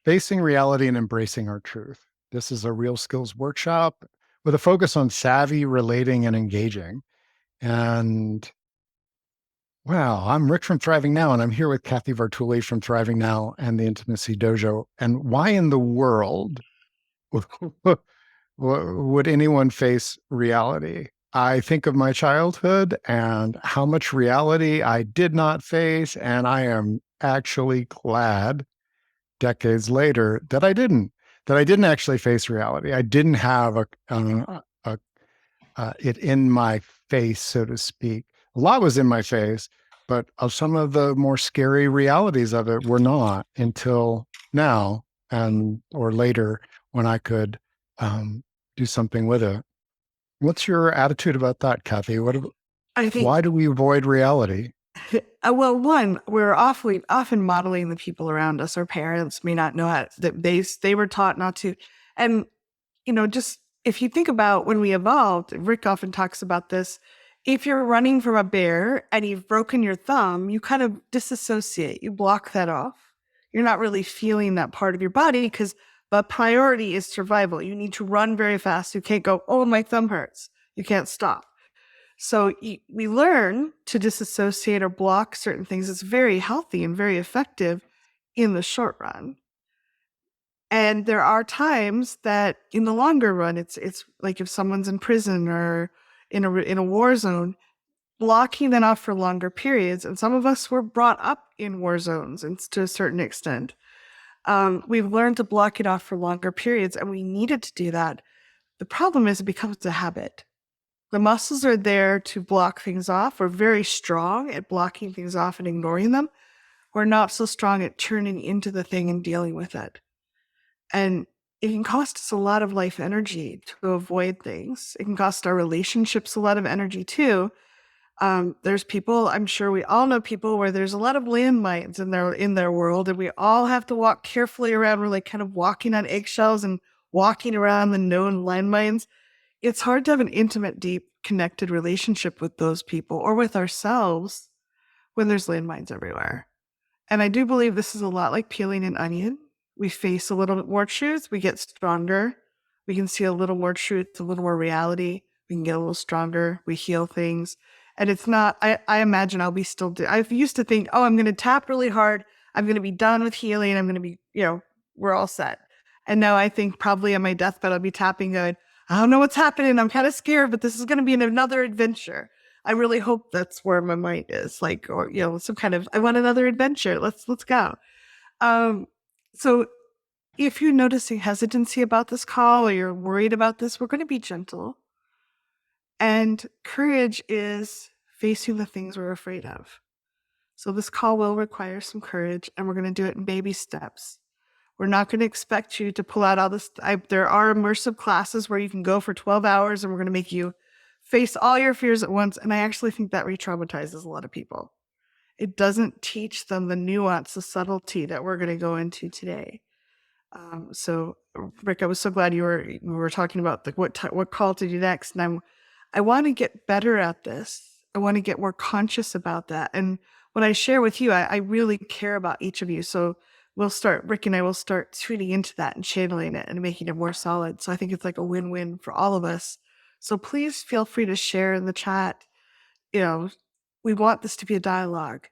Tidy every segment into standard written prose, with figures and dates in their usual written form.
Facing reality and embracing our truth. This is a real skills workshop with a focus on savvy, relating, and engaging. And wow, I'm Rick from Thriving Now, and I'm here with Kathy Vartuli from Thriving Now and the Intimacy Dojo. And why in the world would anyone face reality? I think of my childhood and how much reality I did not face, and I am actually glad decades later that I didn't actually face reality. I didn't have a it in my face, so to speak. A lot was in my face, but some of the more scary realities of it were not until now and or later when I could um, do something with it. What's your attitude about that, Kathy? I think, Why do we avoid reality? well, one, we're often modeling the people around us. Our parents may not know how that they were taught not to, and just if you think about when we evolved, Rick often talks about this. If you're running from a bear and you've broken your thumb, you kind of disassociate. You block that off. You're not really feeling that part of your body because the priority is survival. You need to run very fast. You can't go, oh, my thumb hurts. You can't stop. So we learn to disassociate or block certain things. It's very healthy and very effective in the short run. And there are times that in the longer run, it's like if someone's in prison or in a war zone, blocking that off for longer periods. And some of us were brought up in war zones, and to a certain extent, we've learned to block it off for longer periods, and we needed to do that. The problem is it becomes a habit. The muscles are there to block things off. We're very strong at blocking things off and ignoring them. We're not so strong at turning into the thing and dealing with it. And it can cost us a lot of life energy to avoid things. It can cost our relationships a lot of energy too. There's people, I'm sure we all know people where there's a lot of landmines in their world, and we all have to walk carefully around. We're like kind of walking on eggshells and walking around the known landmines. It's hard to have an intimate, deep, connected relationship with those people or with ourselves when there's landmines everywhere. And I do believe this is a lot like peeling an onion. We face a little bit more truth, we get stronger. We can see a little more truth, a little more reality. We can get a little stronger. We heal things. And it's not, I imagine I'll be still, I used to think, oh, I'm going to tap really hard. I'm going to be done with healing. I'm going to be, we're all set. And now I think probably on my deathbed, I'll be tapping going, I don't know what's happening. I'm kind of scared, but this is going to be another adventure. I really hope that's where my mind is, like, or some kind of, I want another adventure. Let's go. Um, so if you're noticing hesitancy about this call or you're worried about this, we're going to be gentle. And courage is facing the things we're afraid of. So this call will require some courage, and we're going to do it in baby steps. We're not going to expect you to pull out all this. There are immersive classes where you can go for 12 hours and we're going to make you face all your fears at once. And I actually think that re-traumatizes a lot of people. It doesn't teach them the nuance, the subtlety that we're going to go into today. So, Rick, I was so glad we were talking about what call to do next, and I want to get better at this. I want to get more conscious about that. And when I share with you, I really care about each of you. So Rick and I will start tuning into that and channeling it and making it more solid. So I think it's like a win-win for all of us. So please feel free to share in the chat. We want this to be a dialogue.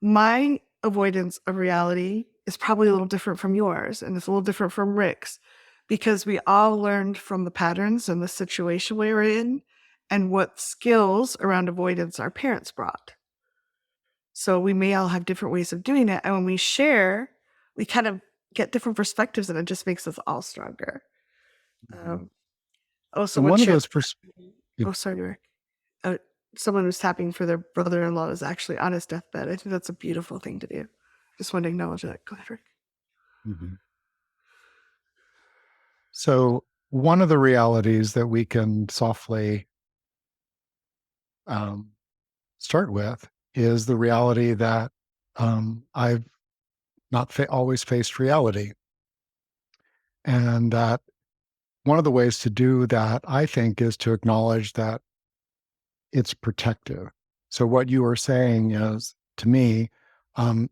My avoidance of reality is probably a little different from yours, and it's a little different from Rick's, because we all learned from the patterns and the situation we were in and what skills around avoidance our parents brought. So we may all have different ways of doing it. And when we share, we kind of get different perspectives, and it just makes us all stronger. Mhm. So And one what's of your, those oh, sorry, Rick. Uh, Someone who's tapping for their brother-in-law is actually on his deathbed. I think that's a beautiful thing to do. Just want to acknowledge that. Go ahead, Rick. Mhm. So one of the realities that we can softly um, start with is the reality that I've not always faced reality. And that one of the ways to do that, I think, is to acknowledge that it's protective. So, what you are saying is to me, um,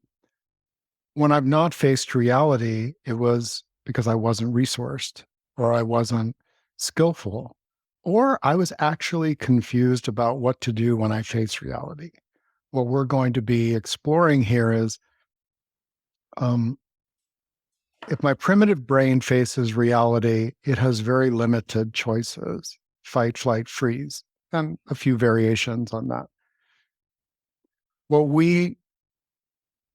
when I've not faced reality, it was because I wasn't resourced or I wasn't skillful, or I was actually confused about what to do when I face reality. What we're going to be exploring here is um, if my primitive brain faces reality, it has very limited choices: fight, flight, freeze, and a few variations on that. What we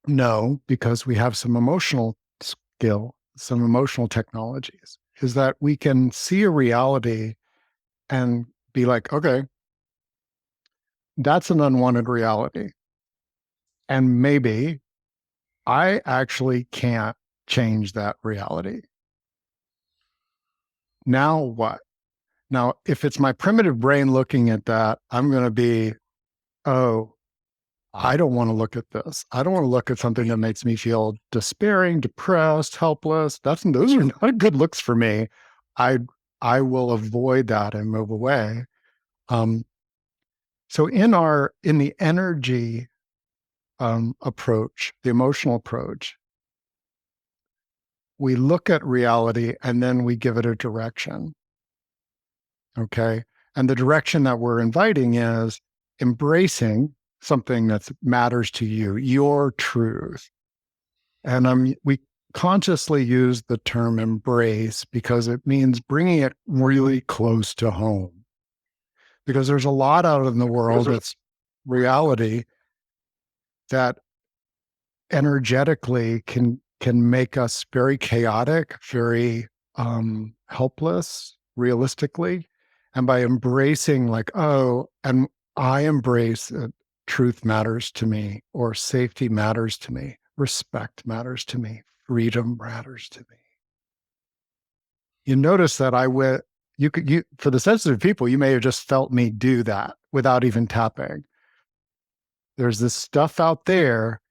know, because we have some emotional skill, some emotional technologies, is that we can see a reality and be like, okay, that's an unwanted reality. And maybe I actually can't change that reality. Now what? Now, if it's my primitive brain looking at that, I'm going to be, oh, I don't want to look at this. I don't want to look at something that makes me feel despairing, depressed, helpless. Those are not good looks for me. I I will avoid that and move away. Um, so in the energy approach, the emotional approach, we look at reality and then we give it a direction. Okay. And the direction that we're inviting is embracing something that matters to you, your truth. And we consciously use the term embrace because it means bringing it really close to home. Because there's a lot out in the world that's reality that energetically can make us very chaotic, very helpless, realistically. And by embracing, like, oh, and I embrace that truth matters to me, or safety matters to me, respect matters to me, freedom matters to me. You notice that I went. You for the sensitive people, you may have just felt me do that without even tapping. There's this stuff out there,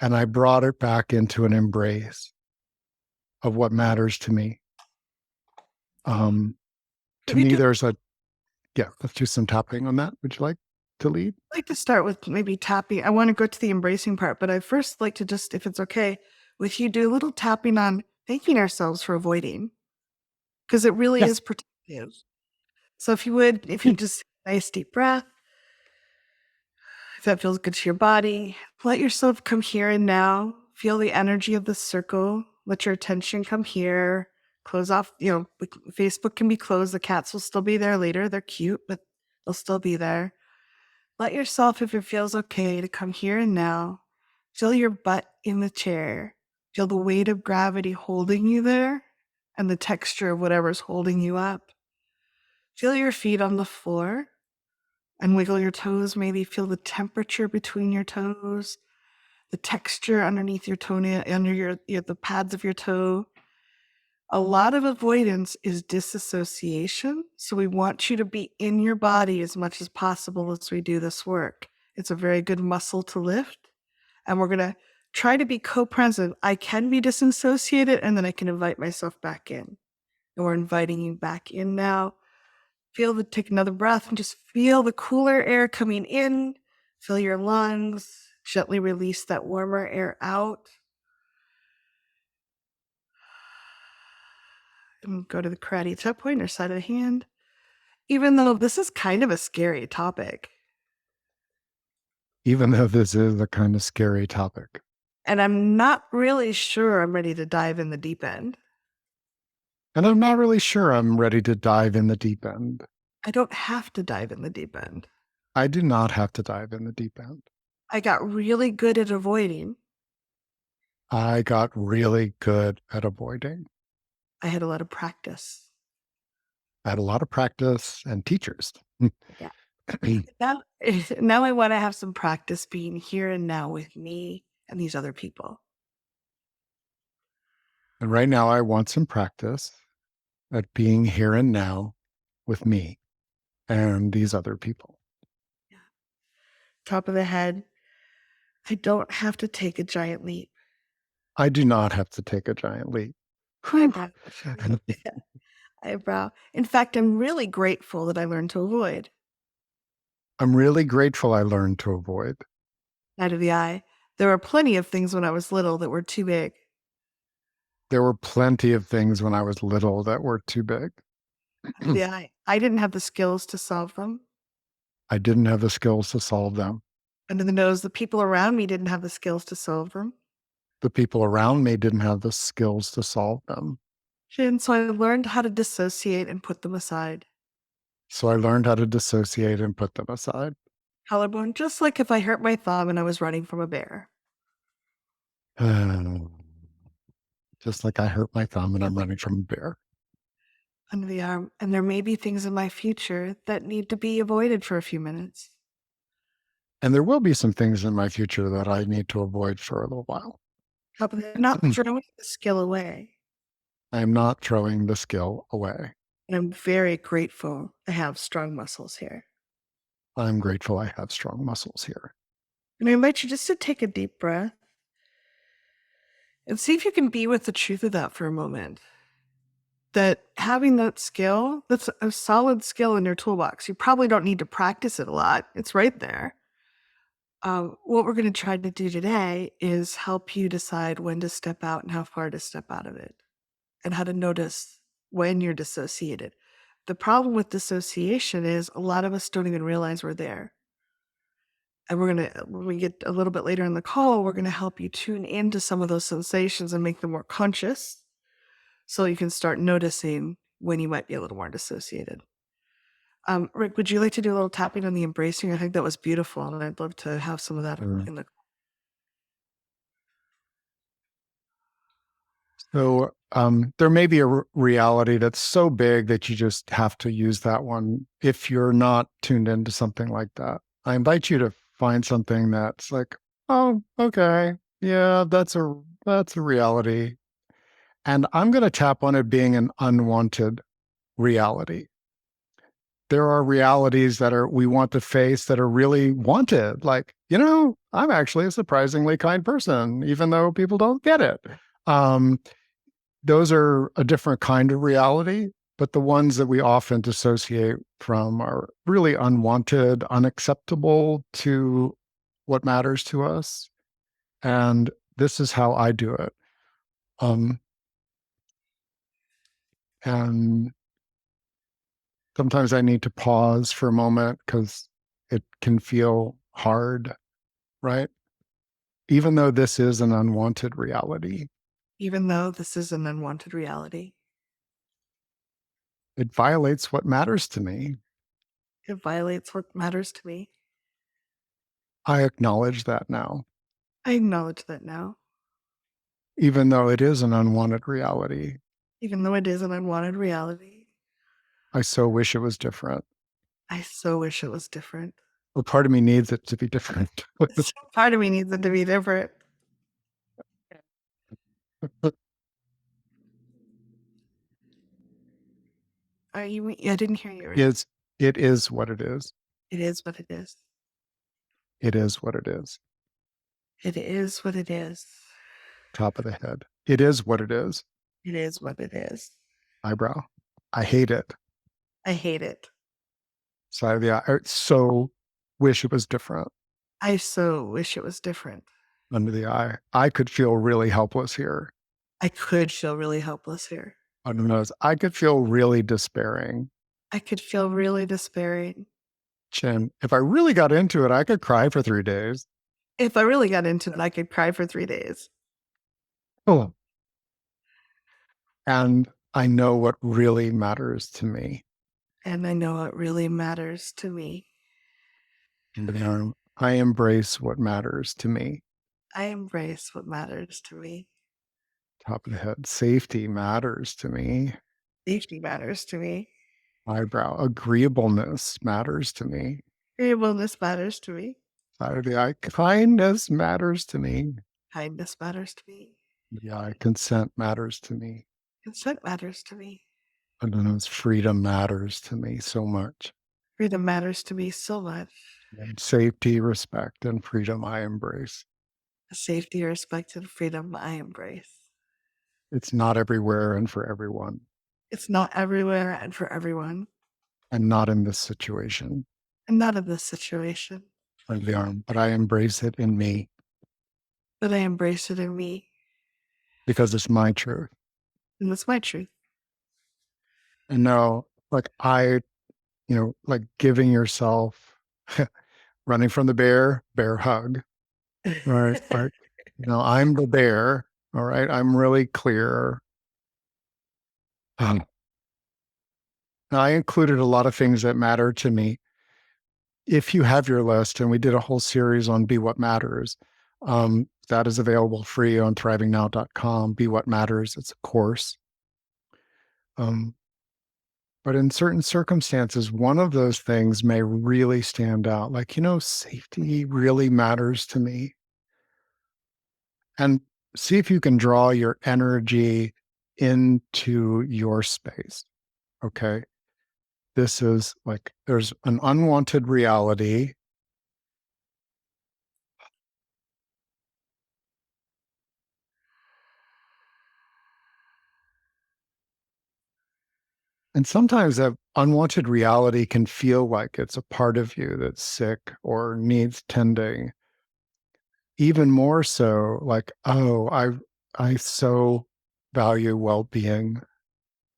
and I brought it back into an embrace of what matters to me. Um, to Maybe me, do there's a yeah. Let's do some tapping on that. Would you like to lead? like to start with maybe tapping. I want to go to the embracing part, but I first like to just, if it's okay with you, do a little tapping on thanking ourselves for avoiding, because it really Yeah. is protective. So if you would, if you just nice deep breath, if that feels good to your body, let yourself come here and now. Feel the energy of the circle. Let your attention come here. Close off, Facebook can be closed. The cats will still be there later. They're cute, but they'll still be there. Let yourself, if it feels okay, to come here and now. Feel your butt in the chair. Feel the weight of gravity holding you there and the texture of whatever's holding you up. Feel your feet on the floor and wiggle your toes. Maybe feel the temperature between your toes, the texture underneath your toenail, under the pads of your toe. A lot of avoidance is disassociation. So we want you to be in your body as much as possible as we do this work. It's a very good muscle to lift. And we're going to try to be co-present. I can be disassociated and then I can invite myself back in. And we're inviting you back in now. Take another breath and just feel the cooler air coming in. Fill your lungs. Gently release that warmer air out. And go to the karate chop point or side of the hand. Even though this is kind of a scary topic. Even though this is a kind of scary topic. And I'm not really sure I'm ready to dive in the deep end. And I'm not really sure I'm ready to dive in the deep end. I don't have to dive in the deep end. I do not have to dive in the deep end. I got really good at avoiding. I got really good at avoiding. I had a lot of practice. I had a lot of practice and teachers. Yeah. Now, now I want to have some practice being here and now with me and these other people. And right now, I want some practice at being here and now with me and these other people. Yeah. Top of the head. I don't have to take a giant leap. I do not have to take a giant leap. Eyebrow. Eyebrow. In fact, I'm really grateful that I learned to avoid. I'm really grateful I learned to avoid. Side of the eye. There were plenty of things when I was little that were too big. There were plenty of things when I was little that were too big. Yeah, I didn't have the skills to solve them. I didn't have the skills to solve them. Under the nose, the people around me didn't have the skills to solve them. The people around me didn't have the skills to solve them. And so I learned how to dissociate and put them aside. So I learned how to dissociate and put them aside. Collarbone, just like if I hurt my thumb and I was running from a bear. Just like I hurt my thumb and I'm running from a bear. Under the arm, and there may be things in my future that need to be avoided for a few minutes. And there will be some things in my future that I need to avoid for a little while. But I'm not throwing the skill away. I am not throwing the skill away. And I'm very grateful to have strong muscles here. I'm grateful I have strong muscles here. And I invite you just to take a deep breath and see if you can be with the truth of that for a moment. That having that skill, that's a solid skill in your toolbox. You probably don't need to practice it a lot. It's right there. What we're going to try to do today is help you decide when to step out and how far to step out of it, and how to notice when you're dissociated. The problem with dissociation is a lot of us don't even realize we're there. And when we get a little bit later in the call, we're going to help you tune into some of those sensations and make them more conscious so you can start noticing when you might be a little more dissociated. Rick, would you like to do a little tapping on the embracing? I think that was beautiful, and I'd love to have some of that in the. So there may be a reality that's so big that you just have to use that one if you're not tuned into something like that. I invite you to find something that's like, oh, okay, yeah, that's a reality. And I'm going to tap on it being an unwanted reality. There are realities that we want to face that are really wanted. Like, I'm actually a surprisingly kind person, even though people don't get it. Um, those are a different kind of reality, but the ones that we often dissociate from are really unwanted, unacceptable to what matters to us. And this is how I do it. Um, and sometimes I need to pause for a moment because it can feel hard, right? Even though this is an unwanted reality, Even though this is an unwanted reality, it violates what matters to me. it violates what matters to me. I acknowledge that now, I acknowledge that now, even though it is an unwanted reality. even though it is an unwanted reality. I so wish it was different. I so wish it was different. Well, part of me needs it to be different. Part of me needs it to be different. I didn't hear you. It is what it is. It is what it is. It is what it is. It is what it is. Top of the head. It is what it is. It is what it is. Eyebrow. I hate it. I hate it. Side of the eye. I so wish it was different. I so wish it was different. Under the eye. I could feel really helpless here. I could feel really helpless here. Under the nose. I could feel really despairing. I could feel really despairing. Chin. If I really got into it, I could cry for 3 days. If I really got into it, I could cry for 3 days. Oh. And I know what really matters to me. And I know what really matters to me. Under the arm. I embrace what matters to me. I embrace what matters to me. Top of the head. Safety matters to me. Safety matters to me. Eyebrow. Agreeableness matters to me. Agreeableness matters to me. Side of the eye. Kindness matters to me. Kindness matters to me. The eye. Consent matters to me. Consent matters to me. Under the nose. Freedom matters to me so much. Freedom matters to me so much. And safety, respect, and freedom I embrace. Safety, respect, and freedom I embrace. It's not everywhere and for everyone. It's not everywhere and for everyone. And not in this situation. And not in this situation. Under the arm. But I embrace it in me. But I embrace it in me. because it's my truth. And that's my truth. And no, like like giving yourself running from the bear hug, right? Right. I'm the bear. All right. I'm really clear. Um, I included a lot of things that matter to me. If you have your list, and we did a whole series on Be What Matters, that is available free on thrivingnow.com. Be What Matters. It's a course. But in certain circumstances, one of those things may really stand out. Like, safety really matters to me. And see if you can draw your energy into your space. Okay. This is like there's an unwanted reality. And sometimes that unwanted reality can feel like it's a part of you that's sick or needs tending. Even more so, like, oh, I so value well-being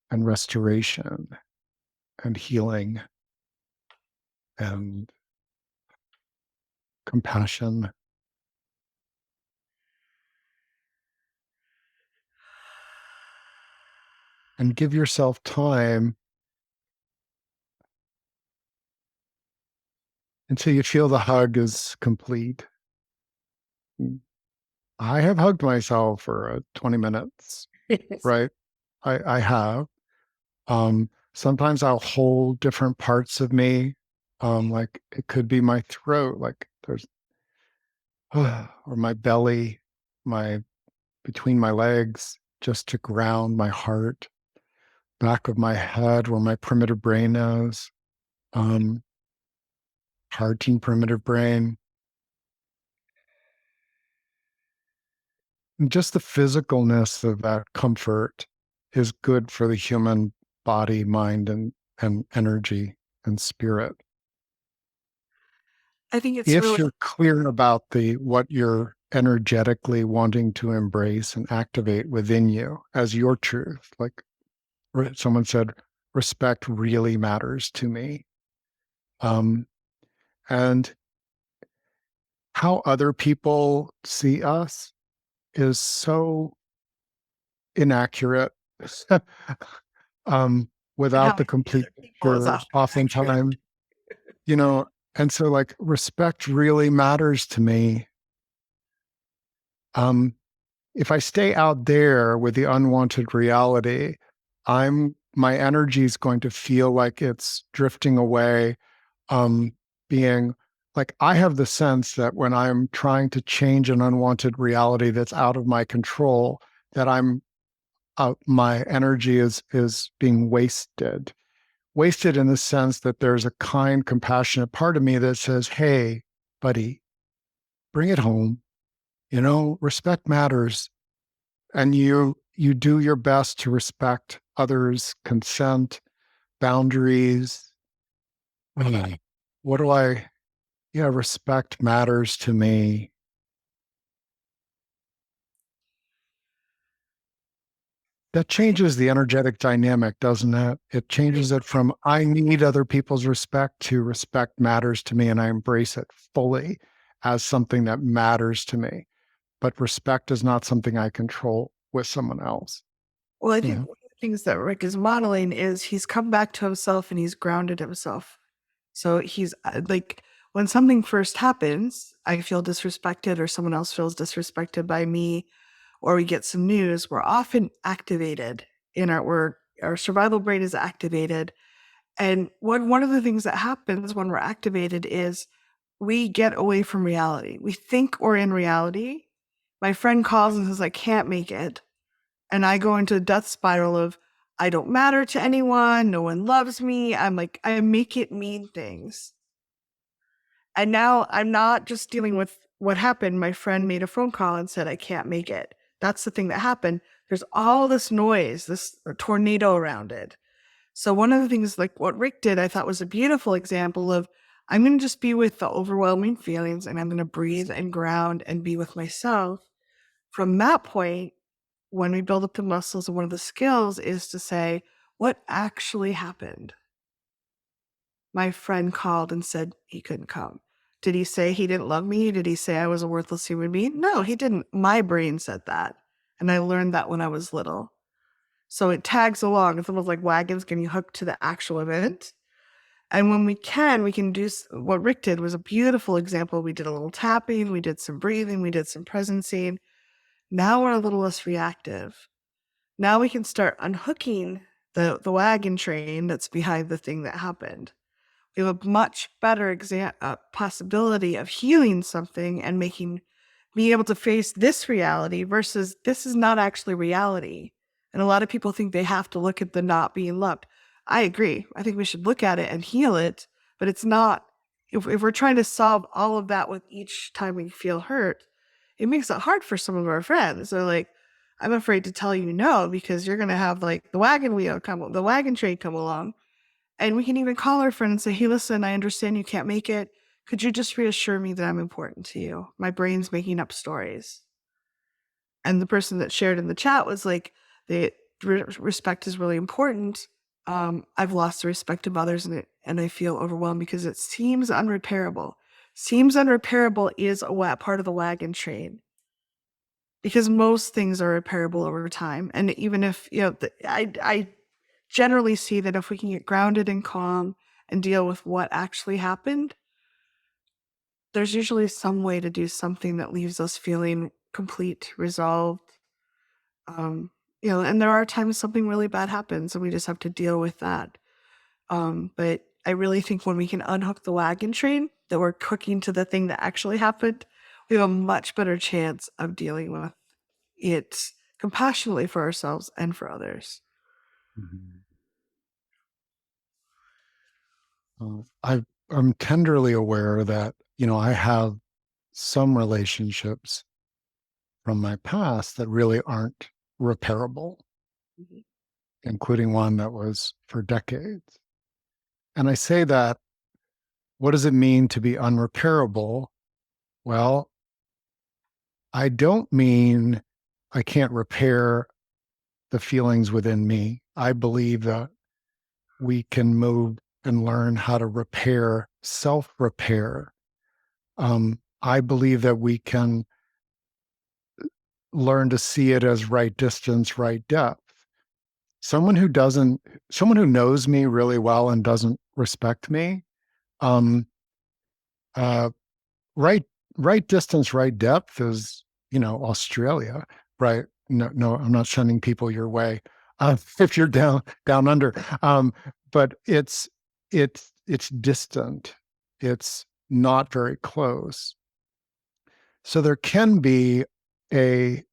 and restoration and healing and compassion. And give yourself time until you feel the hug is complete. I have hugged myself for 20 minutes, right? I have. Sometimes I'll hold different parts of me. Like it could be my throat, like there's, or my belly, my between my legs, just to ground my heart, back of my head where my primitive brain is, um, hearting primitive brain. And just the physicalness of that comfort is good for the human body, mind, and energy and spirit. I think it's If really, you're clear about what you're energetically wanting to embrace and activate within you as your truth, like someone said, respect really matters to me. Um, and how other people see us is so inaccurate. um, and how without the I see complete other people is picture, often accurate. oftentimes, you know, and so like respect really matters to me. Um, if I stay out there with the unwanted reality, my energy is going to feel like it's drifting away, um, being like I have the sense that when I'm trying to change an unwanted reality that's out of my control, that my energy is being wasted in the sense that there's a kind, compassionate part of me that says, "Hey, buddy, bring it home. Respect matters." And you do your best to respect others' consent, boundaries. Mm. What do I Yeah, respect matters to me. That changes the energetic dynamic, doesn't it? It changes it from I need other people's respect to respect matters to me and I embrace it fully as something that matters to me. But respect is not something I control with someone else. Well, I think Yeah. one of the things that Rick is modeling is he's come back to himself and he's grounded himself. So he's like, when something first happens, I feel disrespected or someone else feels disrespected by me, or we get some news, we're often activated our survival brain is activated. And one of the things that happens when we're activated is we get away from reality. We think we're in reality. My friend calls and says, I can't make it. And I go into a death spiral of, I don't matter to anyone. No one loves me. I'm like, I make it mean things. And now I'm not just dealing with what happened. My friend made a phone call and said, I can't make it. That's the thing that happened. There's all this noise, this tornado around it. So one of the things like what Rick did, I thought was a beautiful example of I'm going to just be with the overwhelming feelings and I'm going to breathe and ground and be with myself. from that point, when we build up the muscles, one of the skills is to say, what actually happened? My friend called and said he couldn't come. Did he say he didn't love me? Did he say I was a worthless human being? No, he didn't. My brain said that. And I learned that when I was little. So it tags along. It's almost like wagons getting hooked to the actual event. And when we can do what Rick did was a beautiful example. We did a little tapping, we did some breathing, we did some presencing. Now we're a little less reactive. Now we can start unhooking the wagon train that's behind the thing that happened. We have a much better possibility of healing something and being able to face this reality versus this is not actually reality. And a lot of people think they have to look at the not being loved. I agree. I think we should look at it and heal it, but it's not. If we're trying to solve all of that with each time we feel hurt, it makes it hard for some of our friends. They're like, I'm afraid to tell you no because you're going to have like the wagon train come along. And we can even call our friend and say, hey, listen, I understand you can't make it. Could you just reassure me that I'm important to you? My brain's making up stories. And the person that shared in the chat was like, the respect is really important. I've lost the respect of others and I feel overwhelmed because it seems unrepairable. Seems unrepairable is a part of the wagon train because most things are repairable over time. And even if, I generally see that if we can get grounded and calm and deal with what actually happened, there's usually some way to do something that leaves us feeling complete, resolved. And there are times something really bad happens and we just have to deal with that. But I really think when we can unhook the wagon train, that we're cooking to the thing that actually happened, we have a much better chance of dealing with it compassionately for ourselves and for others. Mhm. I'm tenderly aware that, I have some relationships from my past that really aren't repairable, Mhm. including one that was for decades. And I say that, what does it mean to be unrepairable? Well, I don't mean I can't repair the feelings within me. I believe that we can move and learn how to repair, self repair. I believe that we can learn to see it as right distance, right depth. Someone who doesn't, someone who knows me really well and doesn't respect me, um, uh, right, right distance, right depth is, Australia, right? No, no, I'm not sending people your way. If you're down under, but it's distant. It's not very close. So there can be a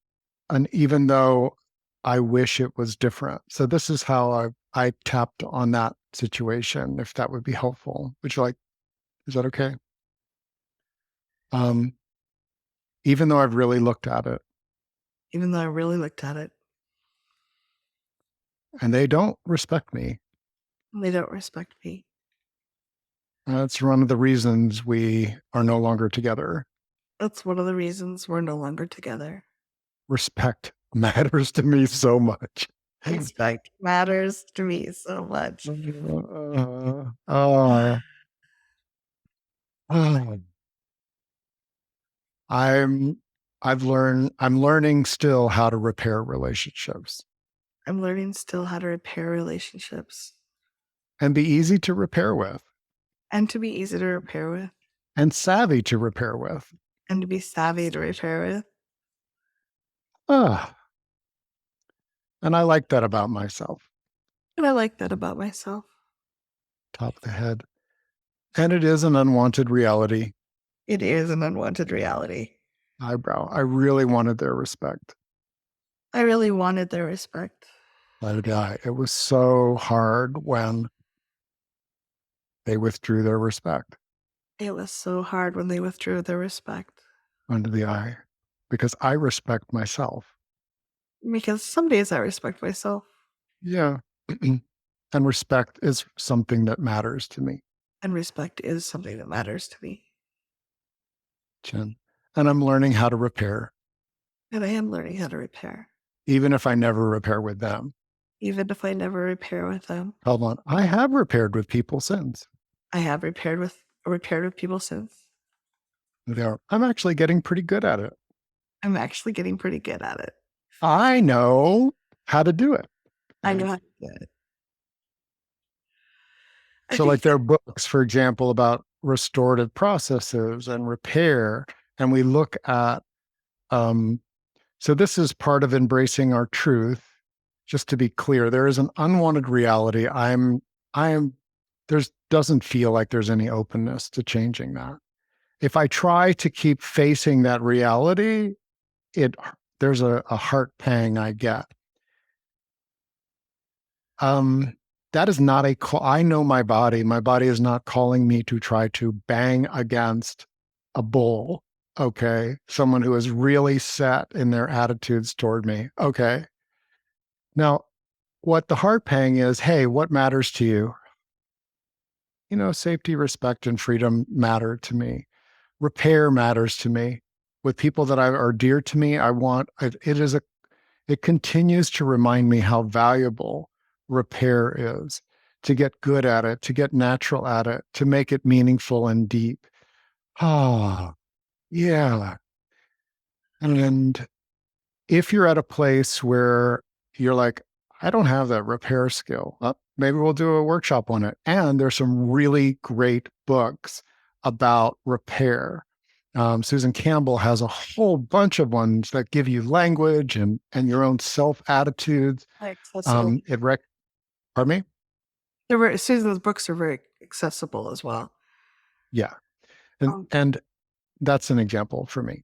even though I wish it was different. So this is how I tapped on that situation, if that would be helpful. Would you like, is that okay? Um, even though I've really looked at it Even though I really looked at it, and they don't respect me. they don't respect me. That's one of the reasons we are no longer together. That's one of the reasons we're no longer together. Respect matters to me so much. Respect matters to me so much. Uh, I'm I'm learning still how to repair relationships I'm learning still how to repair relationships and be easy to repair with and to be easy to repair with and savvy to repair with. and to be savvy to repair with. Ah, and I like that about myself. And I like that about myself. Top of the head. And it is an unwanted reality. It is an unwanted reality. Eyebrow. I really wanted their respect. I really wanted their respect. Let it die. It was so hard when they withdrew their respect It was so hard when they withdrew their respect. under the eye because I respect myself. Because some days I respect myself Yeah. And respect is something that matters to me, and respect is something that matters to me. Jen. And I'm learning how to repair. And I am learning how to repair, even if I never repair with them. even if I never repair with them. Hold on. I have repaired with people since. I have repaired with people since. I'm actually getting pretty good at it. I'm actually getting pretty good at it. I know how to do it. I know how to do it. I So, like, think there are books, for example, about restorative processes and repair. And we look at, um, so this is part of embracing our truth. Just to be clear, there is an unwanted reality. I am, there's doesn't feel like there's any openness to changing that. If I try to keep facing that reality, it there's a heart pang I get. Um, that is not a call. I know my body. My body is not calling me to try to bang against a bull. Okay. Someone who is really set in their attitudes toward me. Okay. Now, what the heart pang is, hey, what matters to you? Safety, respect, and freedom matter to me. Repair matters to me. With people that are dear to me, it continues to remind me how valuable repair is, to get good at it, to get natural at it, to make it meaningful and deep. Ah, yeah. And if you're at a place where you're like, I don't have that repair skill, maybe we'll do a workshop on it. And there's some really great books about repair. Susan Campbell has a whole bunch of ones that give you language and your own self attitudes. accessible. It rec Pardon me? Susan's books are very accessible as well. Yeah. And Um, and that's an example for me.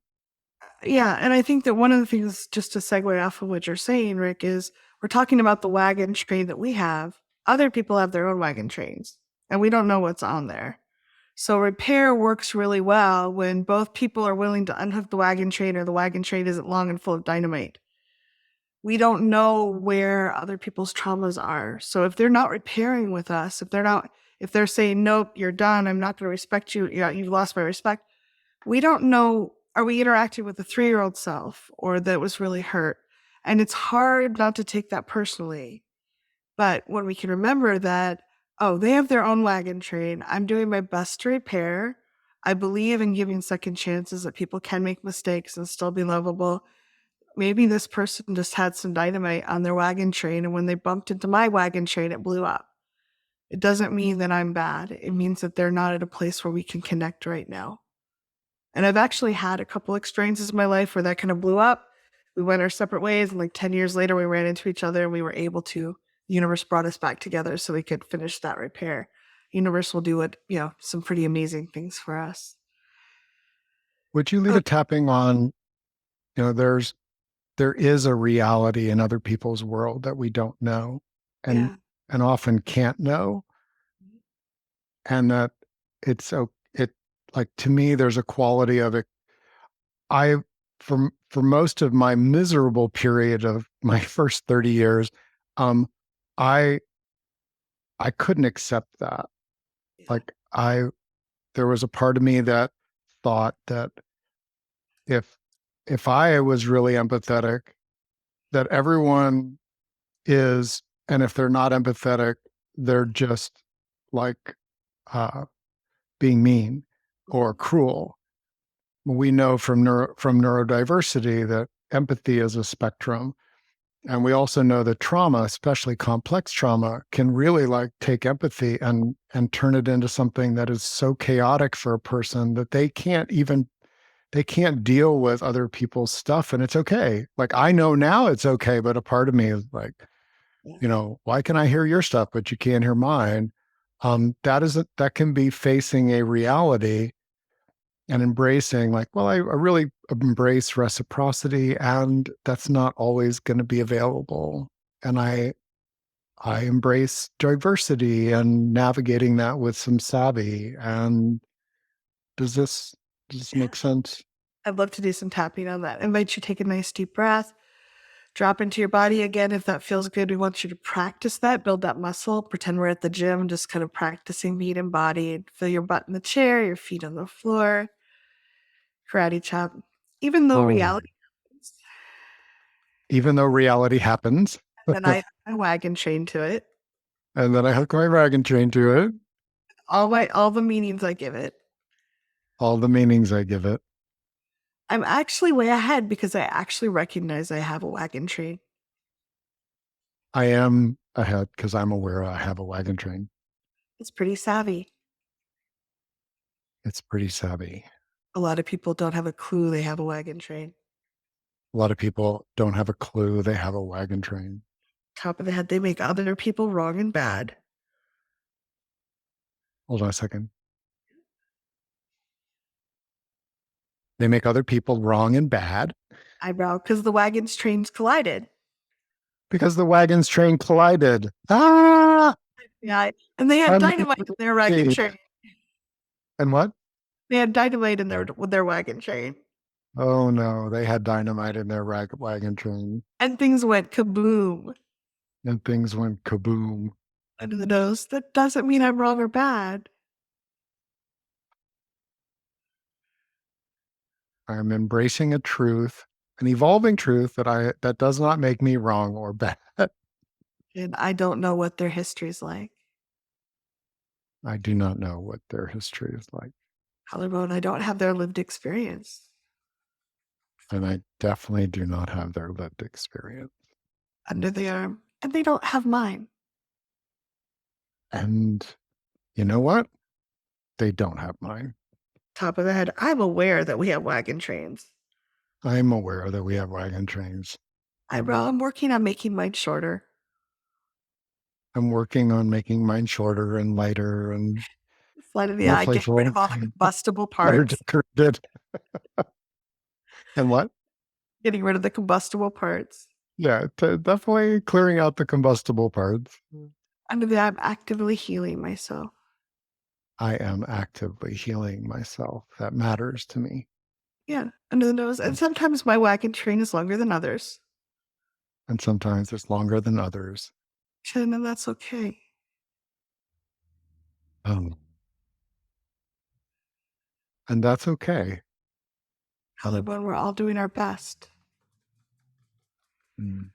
yeah, and I think that one of the things, just to segue off of what you're saying, Rick, is we're talking about the wagon train that we have. Other people have their own wagon trains, and we don't know what's on there. So repair works really well when both people are willing to unhook the wagon train or the wagon train isn't long and full of dynamite. We don't know where other people's traumas are. So if they're not repairing with us, if they're saying, nope, you're done, I'm not going to respect you, you've lost my respect, we don't know, are we interacting with a 3-year-old self or that was really hurt? And it's hard not to take that personally. But when we can remember that, oh, they have their own wagon train, I'm doing my best to repair. I believe in giving second chances, that people can make mistakes and still be lovable. Maybe this person just had some dynamite on their wagon train, and when they bumped into my wagon train, it blew up. It doesn't mean that I'm bad. It means that they're not at a place where we can connect right now. And I've actually had a couple experiences in my life where that kind of blew up. We went our separate ways, and like 10 years later, we ran into each other and we were able to, the universe brought us back together so we could finish that repair. Universe will do some pretty amazing things for us. Would you lead Oh, a tapping on, there is a reality in other people's world that we don't know and yeah. and often can't know, and that it's so it like to me there's a quality of it. I For most of my miserable period of my first 30 years, um I I couldn't accept that. Yeah. Like there was a part of me that thought that if I was really empathetic, that everyone is, and if they're not empathetic, they're just like uh, being mean or cruel. We know from neurodiversity that empathy is a spectrum, and we also know that trauma, especially complex trauma, can really like take empathy and turn it into something that is so chaotic for a person that they can't deal with other people's stuff, and it's okay. Like I know now it's okay, but a part of me is like, Yeah. why can I hear your stuff, but you can't hear mine? That can be facing a reality and embracing like, well, I really embrace reciprocity and that's not always going to be available. And I embrace diversity and navigating that with some savvy. And does this, does this Yeah. make sense? I'd love to do some tapping on that. I invite you to take a nice deep breath. Drop into your body again if that feels good. We want you to practice that, build that muscle. Pretend we're at the gym, just kind of practicing being embodied. Feel your butt in the chair, your feet on the floor. Karate chop. Even though Oh, reality happens, even though reality happens. And then I wagon chain to it. And then I hook my wagon train to it, All the meanings I give it. all the meanings I give it. I'm actually way ahead because I actually recognize I have a wagon train. I am ahead because I'm aware I have a wagon train. It's pretty savvy. It's pretty savvy. A lot of people don't have a clue they have a wagon train. A lot of people don't have a clue they have a wagon train. Top of the head, they make other people wrong and bad. Hold on a second. They make other people wrong and bad Eyebrow, because the wagon's trains collided. because the wagon's train collided. Ah! Yeah, and they had I'm dynamite in their wagon train. And what? They had dynamite in their wagon train, Oh no, they had dynamite in their wagon train, and things went kaboom and things went kaboom. under the nose. That doesn't mean I'm wrong or bad. I'm embracing a truth, an evolving truth that does not make me wrong or bad. And I don't know what their history's like. I do not know what their history is like, Collarbone, I don't have their lived experience and I definitely do not have their lived experience. under the arm, and they don't have mine. And you know what? They don't have mine. Top of the head, I'm aware that we have wagon trains. I'm aware that we have wagon trains. Eyebrow, I'm working on making mine shorter. I'm working on making mine shorter and lighter and Flight of the more eye, getting rid playful, of all the combustible better parts. decorated. And what? Getting rid of the combustible parts. Yeah, definitely clearing out the combustible parts. Under the eye, I'm actively healing myself. I am actively healing myself. That matters to me. Yeah, under the nose. And sometimes my wagon train is longer than others. And sometimes it's longer than others. And that's okay. Um, and that's okay. Collarbone, we're all doing our best. Mm.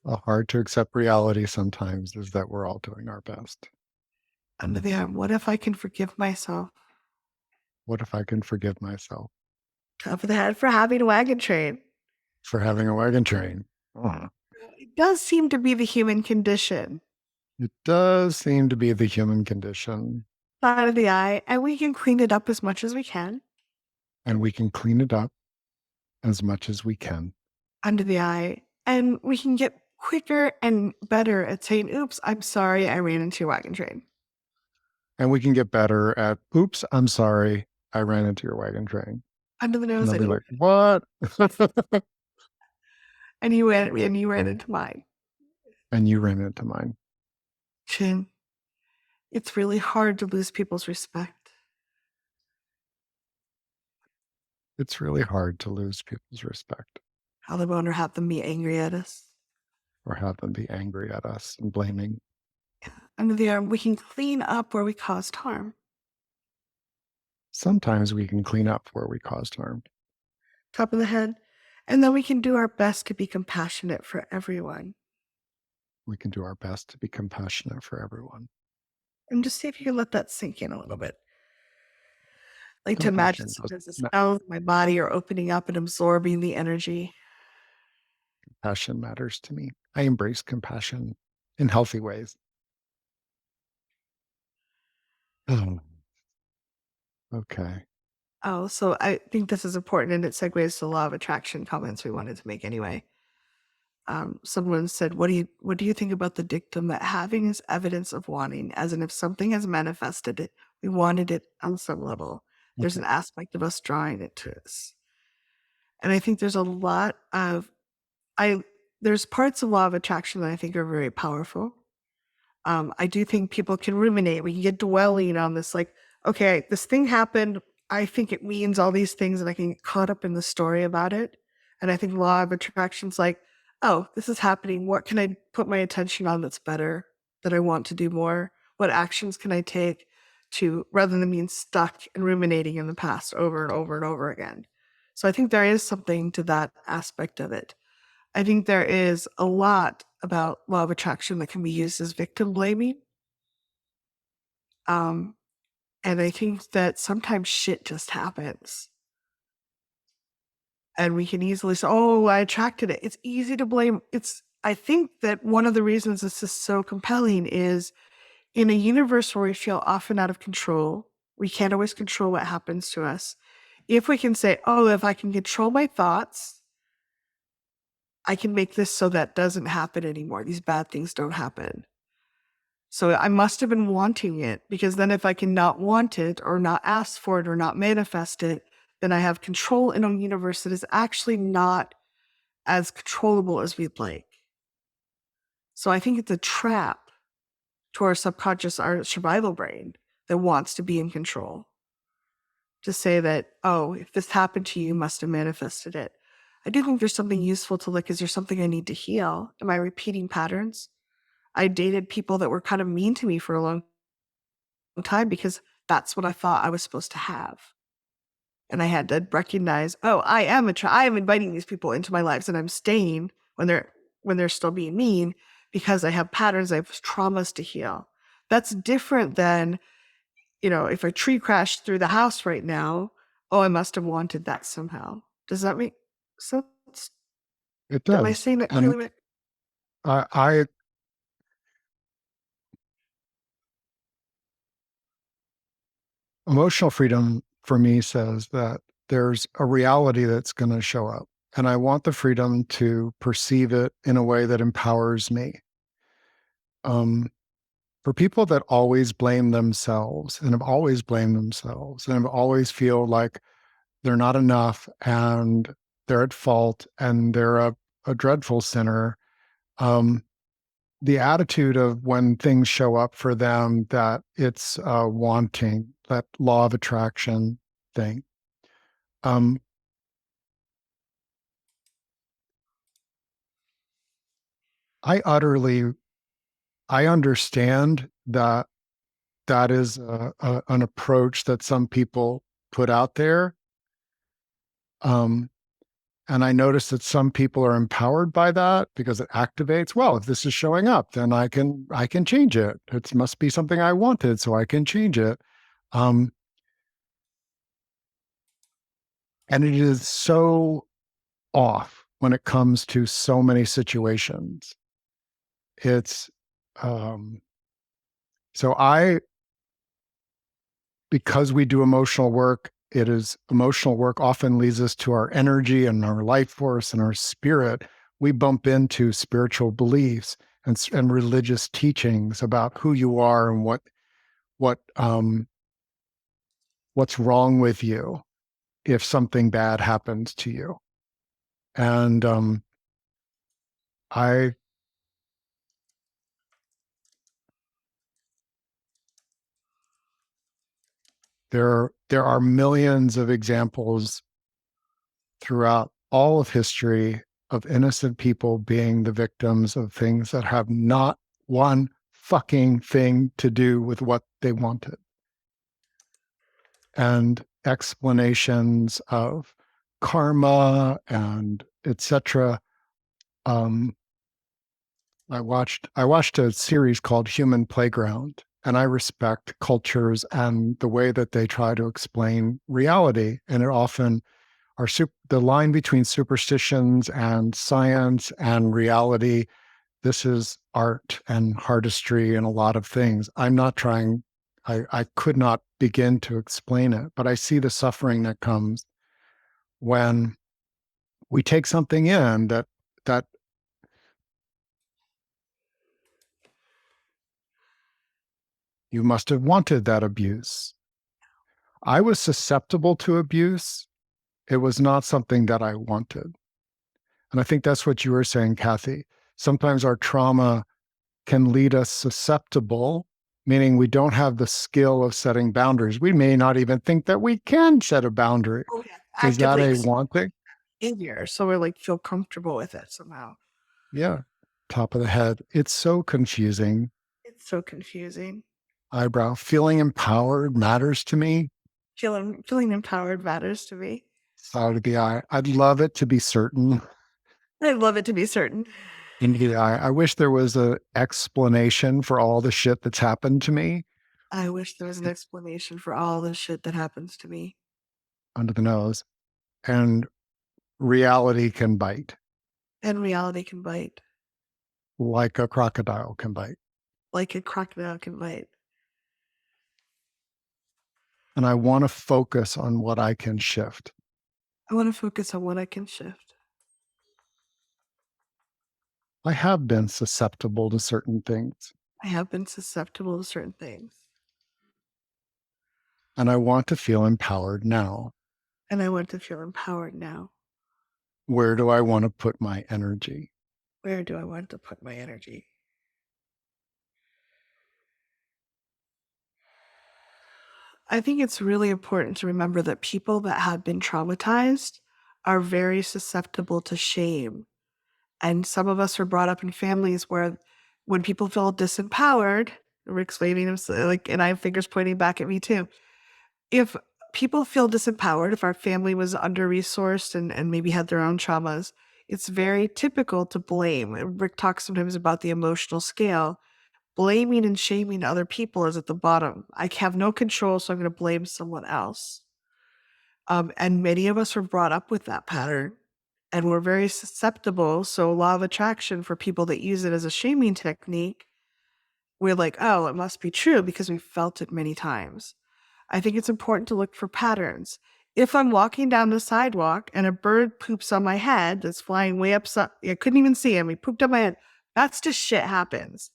Hard to accept reality sometimes is that we're all doing our best. Under the arm, what if I can forgive myself? What if I can forgive myself Top of the head for having a wagon train. for having a wagon train? Oh, It does seem to be the human condition. it does seem to be the human condition, Side of the eye, and we can clean it up as much as we can. and we can clean it up as much as we can. Under the eye, and we can get quicker and better at saying, oops, I'm sorry I ran into your wagon train. And we can get better at, oops, I'm sorry, I ran into your wagon train. Under the And nose, they'll be like, what? and you ran into mine. And you ran into mine. Chin. It's really hard to lose people's respect. It's really hard to lose people's respect Collarbone or have them be angry at us. or have them be angry at us and blaming. Under the arm, we can clean up where we caused harm. Sometimes we can clean up where we caused harm. Top of the head, and then we can do our best to be compassionate for everyone. We can do our best to be compassionate for everyone. And just see if you can let that sink in a little bit. Like to imagine Compassion sometimes the does- cells in my body are opening up and absorbing the energy. Compassion matters to me. I embrace compassion in healthy ways. Oh, okay. Oh, so I think this is important and it segues to law of attraction comments we wanted to make anyway. Someone said, what do you think about the dictum that having is evidence of wanting, as in if something has manifested it, we wanted it on some level. There's Okay. an aspect of us drawing it to us. And I think there's a lot of there's parts of law of attraction that I think are very powerful. I do think people can ruminate. We can get dwelling on this, like, okay, this thing happened. I think it means all these things, and I can get caught up in the story about it. And I think law of attraction's like, oh, this is happening. What can I put my attention on that's better, that I want to do more? What actions can I take to, rather than being stuck and ruminating in the past over and over and over again? So I think there is something to that aspect of it. I think there is a lot about law of attraction that can be used as victim blaming. Um, and I think that sometimes shit just happens. And we can easily say, oh, I attracted it. It's easy to blame. I think that one of the reasons this is so compelling is in a universe where we feel often out of control, we can't always control what happens to us. If we can say, oh, if I can control my thoughts, I can make this so that doesn't happen anymore. These bad things don't happen. So I must have been wanting it, because then if I can not want it or not ask for it or not manifest it, then I have control in a universe that is actually not as controllable as we'd like. So I think it's a trap to our subconscious, our survival brain that wants to be in control. To say that, oh, if this happened to you, you must have manifested it. I do think there's something useful to look. Is there something I need to heal? Am I repeating patterns? I dated people that were kind of mean to me for a long time because that's what I thought I was supposed to have. And I had to recognize, oh, I am inviting these people into my lives, and I'm staying when they're still being mean because I have patterns, I have traumas to heal. That's different than, if a tree crashed through the house right now, oh, I must have wanted that somehow. Does that make sense? It Am I does. saying that And clearly? I emotional freedom for me says that there's a reality that's going to show up. And I want the freedom to perceive it in a way that empowers me. Um, for people that always blame themselves and have always blamed themselves and have always feel like they're not enough and they're at fault and they're a dreadful sinner, um, the attitude of when things show up for them that it's wanting, that law of attraction thing. Um, I utterly, I understand that that is an approach that some people put out there. Um, and I notice that some people are empowered by that because it activates. Well, if this is showing up, then I can change it. It must be something I wanted, so I can change it. Um, and it is so off when it comes to so many situations. It's um, so I because we do emotional work, it is emotional work often leads us to our energy and our life force and our spirit. We bump into spiritual beliefs and religious teachings about who you are and what what's wrong with you if something bad happens to you. And I there are millions of examples throughout all of history of innocent people being the victims of things that have not one fucking thing to do with what they wanted. And explanations of karma and etc. Um, I watched a series called Human Playground, and I respect cultures and the way that they try to explain reality. And it often the line between superstitions and science and reality. This is art and artistry and a lot of things. I'm not trying. I could not begin to explain it, but I see the suffering that comes when we take something in that you must have wanted that abuse. I was susceptible to abuse. It was not something that I wanted. And I think that's what you were saying, Kathy. Sometimes our trauma can lead us susceptible, meaning we don't have the skill of setting boundaries. We may not even think that we can set a boundary. Oh, yeah. Is that Actively a want thing? in here. So we're like feel comfortable with it somehow. Yeah. Top of the head. It's so confusing. It's so confusing. Eyebrow. Feeling empowered matters to me. Feeling empowered matters to me. Side of the eye. I'd love it to be certain. I love it to be certain. In the eye. I wish there was a explanation for all the shit that's happened to me I wish there was an explanation for all the shit that happens to me. under the nose. And reality can bite, And reality can bite, like a crocodile can bite. like a crocodile can bite. And I want to focus on what I can shift. I want to focus on what I can shift. I have been susceptible to certain things, I have been susceptible to certain things. and I want to feel empowered now. And I want to feel empowered now. Where do I want to put my energy? Where do I want to put my energy? I think it's really important to remember that people that have been traumatized are very susceptible to shame. And some of us were brought up in families where when people feel disempowered, Rick's waving, like, and I have fingers pointing back at me too. If people feel disempowered, if our family was under resourced and maybe had their own traumas, it's very typical to blame. Rick talks sometimes about the emotional scale. Blaming and shaming other people is at the bottom. I have no control, so I'm going to blame someone else. And many of us were brought up with that pattern and we're very susceptible. So, law of attraction for people that use it as a shaming technique, we're like, oh, it must be true because we've felt it many times. I think it's important to look for patterns. If I'm walking down the sidewalk and a bird poops on my head that's flying way up, I couldn't even see him. He pooped on my head. That's just shit happens.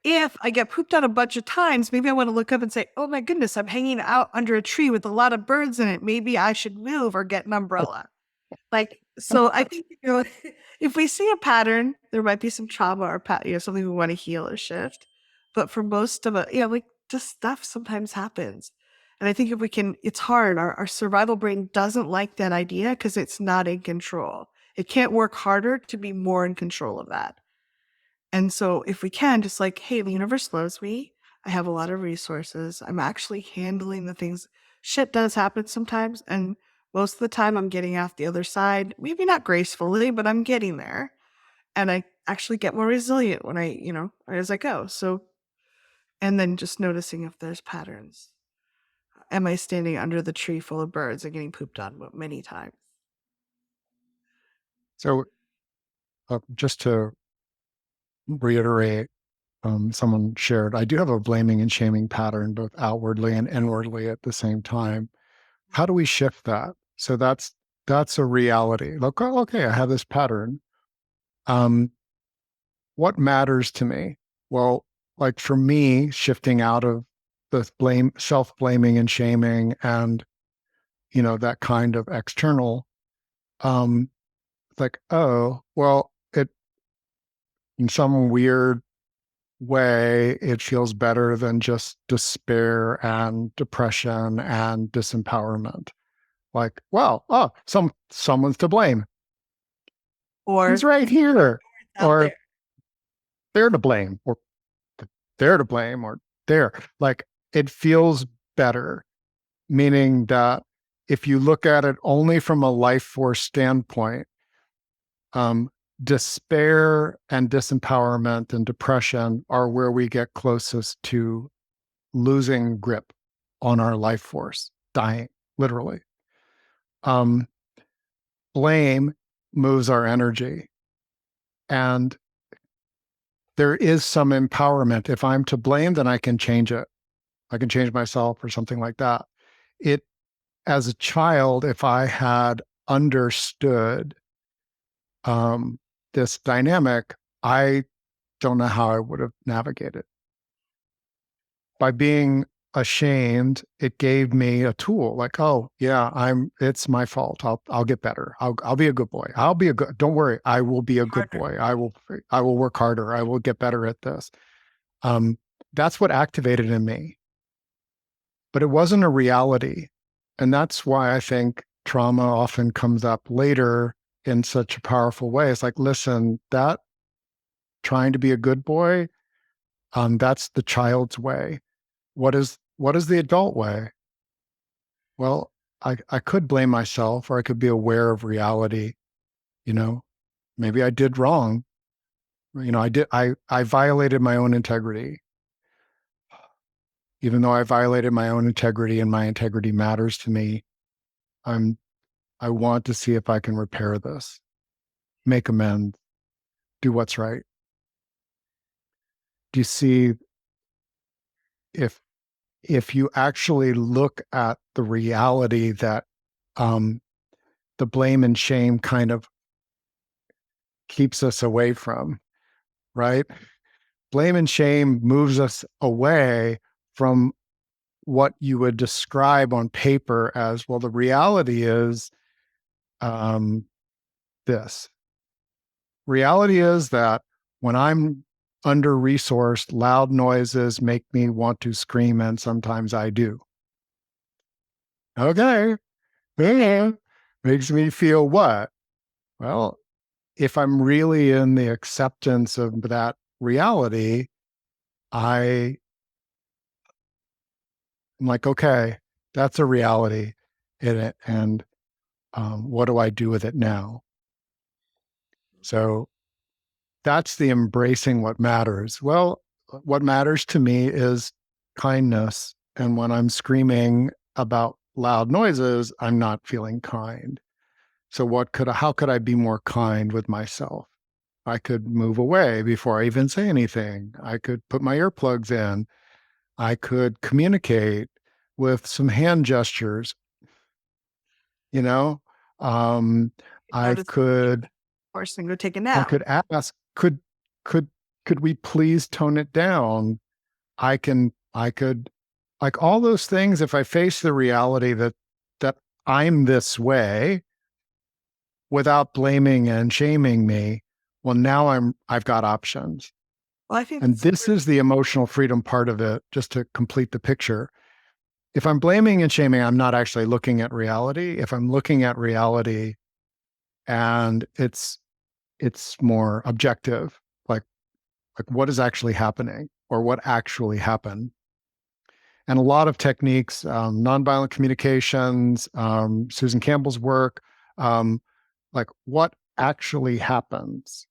If I get pooped on a bunch of times, maybe I want to look up and say, oh my goodness, I'm hanging out under a tree with a lot of birds in it. Maybe I should move or get an umbrella. Like, so I think, if we see a pattern, there might be some trauma or, something we want to heal or shift. But for most of it, like, just stuff sometimes happens. And I think if we can, it's hard. Our survival brain doesn't like that idea because it's not in control. It can't work harder to be more in control of that. And so if we can, just like, hey, the universe loves me. I have a lot of resources. I'm actually handling the things. Shit does happen sometimes. And most of the time I'm getting off the other side, maybe not gracefully, but I'm getting there. And I actually get more resilient when as I go. So, and then just noticing if there's patterns. Am I standing under the tree full of birds and getting pooped on many times? So, just to reiterate, someone shared, I do have a blaming and shaming pattern, both outwardly and inwardly at the same time. How do we shift that? So that's a reality. Look, oh, okay, I have this pattern. Um, what matters to me? Well, like for me, shifting out of the blame, self-blaming and shaming and, that kind of external, um, like, oh, well, it in some weird way, it feels better than just despair and depression and disempowerment. Like, well, oh, someone's to blame. He's Or right here. out Or there. they're to blame, or they're to blame, or they're like, it feels better, meaning that if you look at it only from a life force standpoint, um, despair and disempowerment and depression are where we get closest to losing grip on our life force, dying, literally. Um, blame moves our energy. And there is some empowerment. If I'm to blame, then I can change it. I can change myself or something like that. It, as a child, if I had understood um, this dynamic, I don't know how I would have navigated. By being ashamed, it gave me a tool like, oh yeah, it's my fault. I'll get better. I'll be a good boy. Don't worry. I will be a good boy. I will work harder. I will get better at this. Um, that's what activated in me, but it wasn't a reality. And that's why I think trauma often comes up later in such a powerful way. It's like, listen, that trying to be a good boy, that's the child's way. What is the adult way? Well, I could blame myself, or I could be aware of reality. You know, maybe I did wrong. I violated my own integrity. Even though I violated my own integrity and my integrity matters to me, I'm I want to see if I can repair this, make amends, do what's right. Do you see if you actually look at the reality that um, the blame and shame kind of keeps us away from, right? Blame and shame moves us away from what you would describe on paper as, well, the reality is um, this. Reality is that when I'm under resourced, loud noises make me want to scream, and sometimes I do. Okay. Yeah. Makes me feel what? Well, if I'm really in the acceptance of that reality, I'm like, okay, that's a reality in it. And what do I do with it now? So that's the embracing what matters. Well, what matters to me is kindness. And when I'm screaming about loud noises, I'm not feeling kind. So how could I be more kind with myself? I could move away before I even say anything. I could put my earplugs in. I could communicate with some hand gestures, you know? Um, I Notice could horse and go take a I nap. could ask, could could we please tone it down? I could like all those things, if I face the reality that I'm this way without blaming and shaming me, well, now I've got options. Well, I think And it's this is the emotional freedom part of it, just to complete the picture. If I'm blaming and shaming, I'm not actually looking at reality. If I'm looking at reality and it's more objective, like what is actually happening or what actually happened. And a lot of techniques, nonviolent communications, Susan Campbell's work, um, like what actually happens.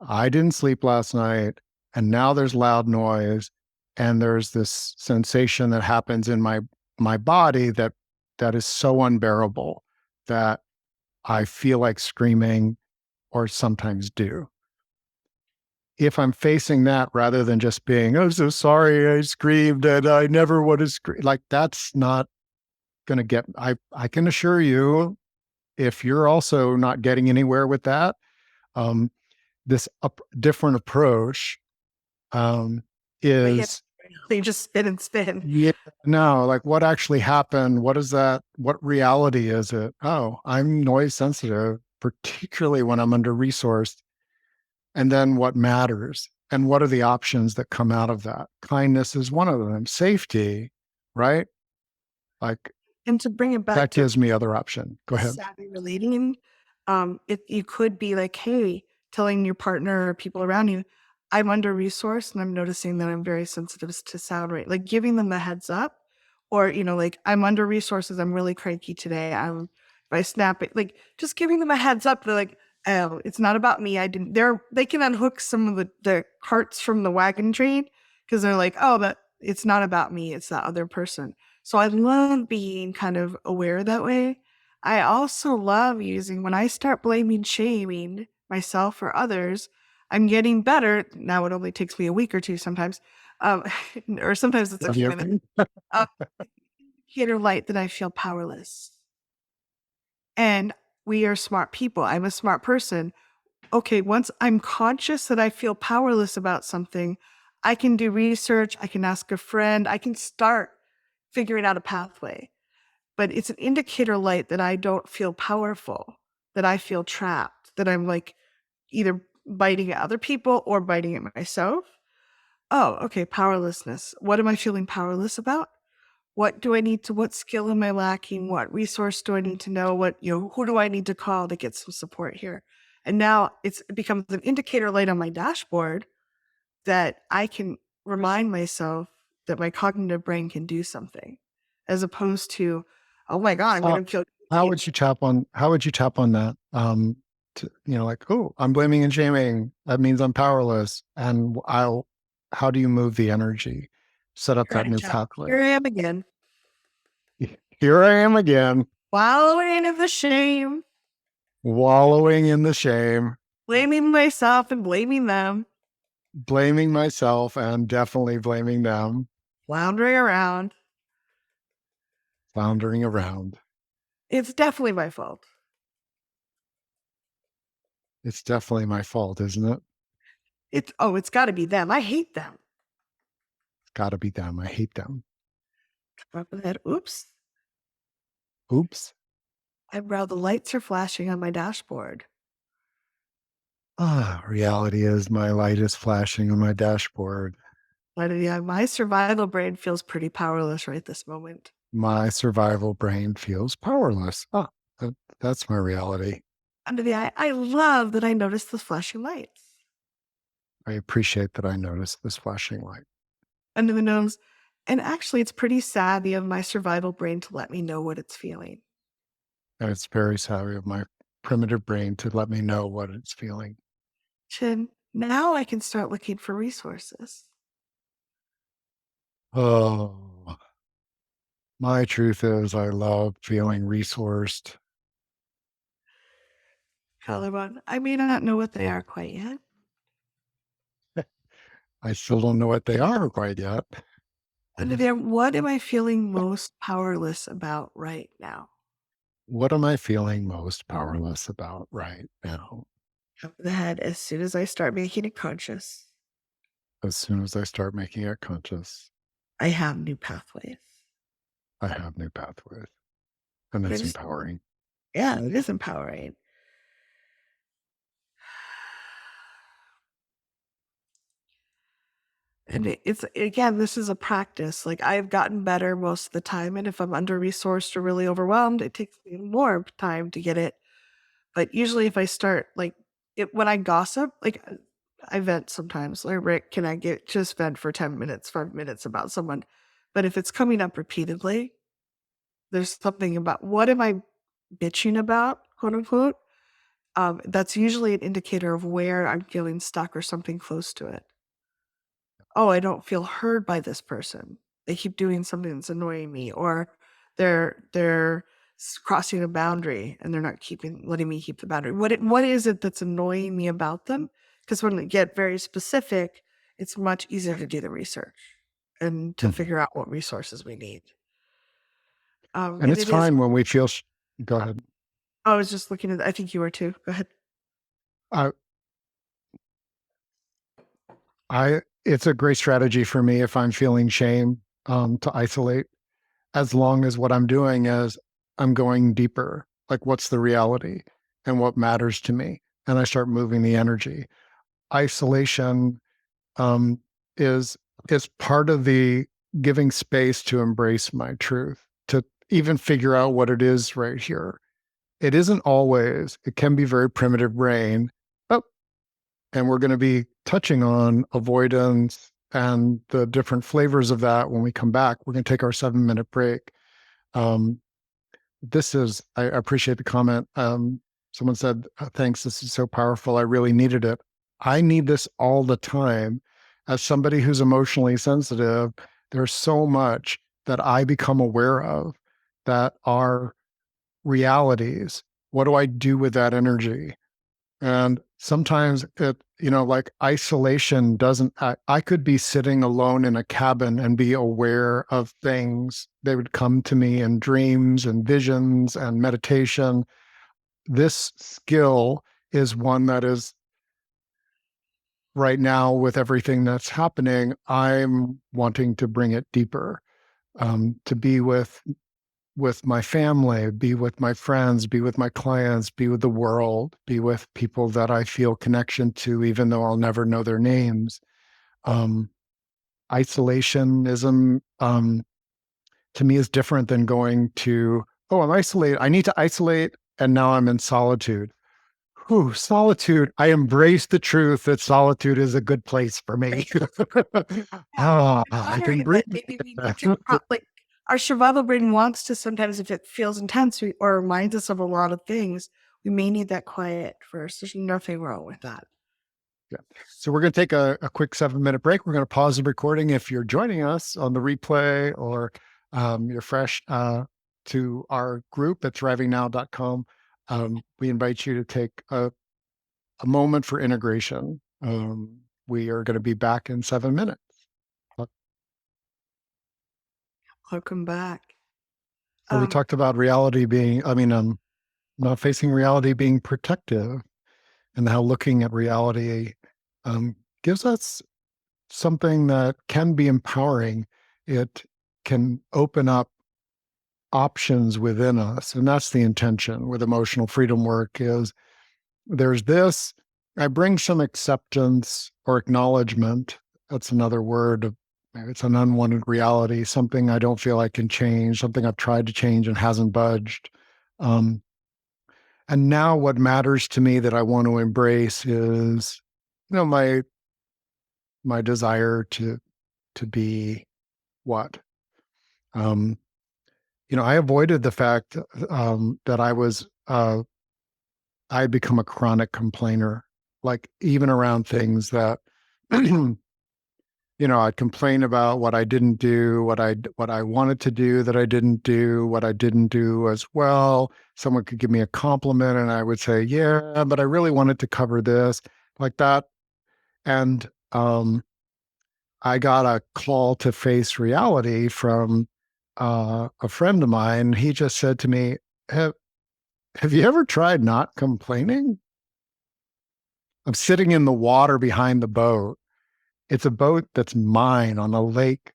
I didn't sleep last night, and now there's loud noise, and there's this sensation that happens in my body that is so unbearable that I feel like screaming or sometimes do. If I'm facing that rather than just being, "I'm so sorry, I screamed and I never would have screamed," like that's not going to get. I can assure you, if you're also not getting anywhere with that, um, this different approach um, we hit. is They just spin and spin. yeah, no, like what actually happened? What is that? What reality is it? Oh, I'm noise sensitive, particularly when I'm under resourced. And then what matters? And what are the options that come out of that? Kindness is one of them. Safety, right? Like And to bring it back that to gives me other option. Go ahead. savvy relating, it you could be like, hey, telling your partner or people around you, I'm under resourced and I'm noticing that I'm very sensitive to sound rate. Like giving them the heads up, or like I'm under resources. I'm really cranky today. If I snap it, like just giving them a heads up. They're like, oh, it's not about me. I didn't. They can unhook some of the carts from the wagon train because they're like, oh, that it's not about me. It's that other person. So I love being kind of aware that way. I also love using when I start blaming, shaming myself or others, I'm getting better. Now it only takes me a week or two sometimes, um, or sometimes it's a Love few you. minutes. Uh, Indicator light that I feel powerless. And we are smart people. I'm a smart person. Okay, once I'm conscious that I feel powerless about something, I can do research, I can ask a friend, I can start figuring out a pathway. But it's an indicator light that I don't feel powerful, that I feel trapped, that I'm like either biting at other people or biting at myself. Oh, okay, powerlessness. What am I feeling powerless about? What skill am I lacking? What resource do I need to know? Who do I need to call to get some support here? And now it becomes an indicator light on my dashboard that I can remind myself that my cognitive brain can do something, as opposed to, oh my God, I'm How, going to feel how guilty. would you tap on, how would you tap on that? Like, oh, I'm blaming and shaming. That means I'm powerless. And how do you move the energy? Set up that new Gratitude. pathway. Here I am again, Here I am again, wallowing in the shame, wallowing in the shame, blaming myself and blaming them, blaming myself and definitely blaming them, floundering around. floundering around. It's definitely my fault. It's definitely my fault, isn't it? It's got to be them. I hate them. It's got to be them. I hate them. Up with that. Oops. Oops. Eyebrow, the lights are flashing on my dashboard. Reality is my light is flashing on my dashboard. But yeah, my survival brain feels pretty powerless right this moment. My survival brain feels powerless. That's my reality. Under the eye, I love that I noticed the flashing lights. I appreciate that I noticed this flashing light. Under the nose, and actually, it's pretty savvy of my survival brain to let me know what it's feeling. And it's very savvy of my primitive brain to let me know what it's feeling. Chin, now I can start looking for resources. Oh, my truth is I love feeling resourced. Collarbone, I may not know what they are quite yet. I still don't know what they are quite yet. Under there, what am I feeling most powerless about right now? What am I feeling most powerless about right now? Top of the head, as soon as I start making it conscious, As soon as I start making it conscious, I have new pathways. I have new pathways. And it's empowering. Yeah, it is empowering. And it's, again, this is a practice. Like, I've gotten better most of the time. And if I'm under resourced or really overwhelmed, it takes me more time to get it. But usually, if I start, like, when I gossip, like, I vent sometimes. Like, Rick, can I just vent for 10 minutes, 5 minutes about someone? But if it's coming up repeatedly, there's something about what am I bitching about, quote unquote. That's usually an indicator of where I'm feeling stuck or something close to it. Oh, I don't feel heard by this person. They keep doing something that's annoying me, or they're crossing a boundary and they're not letting me keep the boundary. What is it that's annoying me about them? Because when we get very specific, it's much easier to do the research and to figure out what resources we need. And it's it is. fine when we feel. Go ahead. I was just looking at. I think you were too. Go ahead. I, it's a great strategy for me if I'm feeling shame to isolate, as long as what I'm doing is I'm going deeper. Like, what's the reality and what matters to me? And I start moving the energy. Isolation um, is is part of the giving space to embrace my truth, to even figure out what it is right here. It isn't always, it can be very primitive brain. Oh, and we're going to be touching on avoidance and the different flavors of that when we come back. We're going to take our 7-minute break. Um, I appreciate the comment. Someone said, thanks, this is so powerful. I really needed it. I need this all the time. As somebody who's emotionally sensitive, there's so much that I become aware of that are realities. What do I do with that energy? And sometimes like isolation doesn't, I could be sitting alone in a cabin and be aware of things. They would come to me in dreams and visions and meditation. This skill is one that is right now, with everything that's happening, I'm wanting to bring it deeper, to be with my family, be with my friends, be with my clients, be with the world, be with people that I feel connection to, even though I'll never know their names. Um, Isolationism, to me, is different than going to, oh, I'm isolated. I need to isolate, and now I'm in solitude. Whew, solitude. I embrace the truth that solitude is a good place for me. I can breathe. Maybe we need to like our survival brain wants to sometimes, if it feels intense or reminds us of a lot of things, we may need that quiet first. There's nothing wrong with that. Yeah. So we're going to take a quick 7-minute break. We're going to pause the recording. If you're joining us on the replay or you're fresh to our group at thrivingnow.com, we invite you to take a moment for integration. We are going to be back in 7 minutes. Welcome back. So we talked about reality being, not facing reality being protective, and how looking at reality gives us something that can be empowering. It can open up options within us. And that's the intention with emotional freedom work is there's this, I bring some acceptance or acknowledgement. That's another word of, it's an unwanted reality, something I don't feel I can change, something I've tried to change and hasn't budged. Um, and now what matters to me that I want to embrace is, my desire to be what? Um, I avoided the fact that I'd become a chronic complainer, like even around things that, I'd complain about what I didn't do, what I wanted to do that I didn't do, what I didn't do as well. Someone could give me a compliment and I would say, yeah, but I really wanted to cover this, like that. And I got a call to face reality from a friend of mine. He just said to me, have you ever tried not complaining? I'm sitting in the water behind the boat. It's a boat that's mine on a lake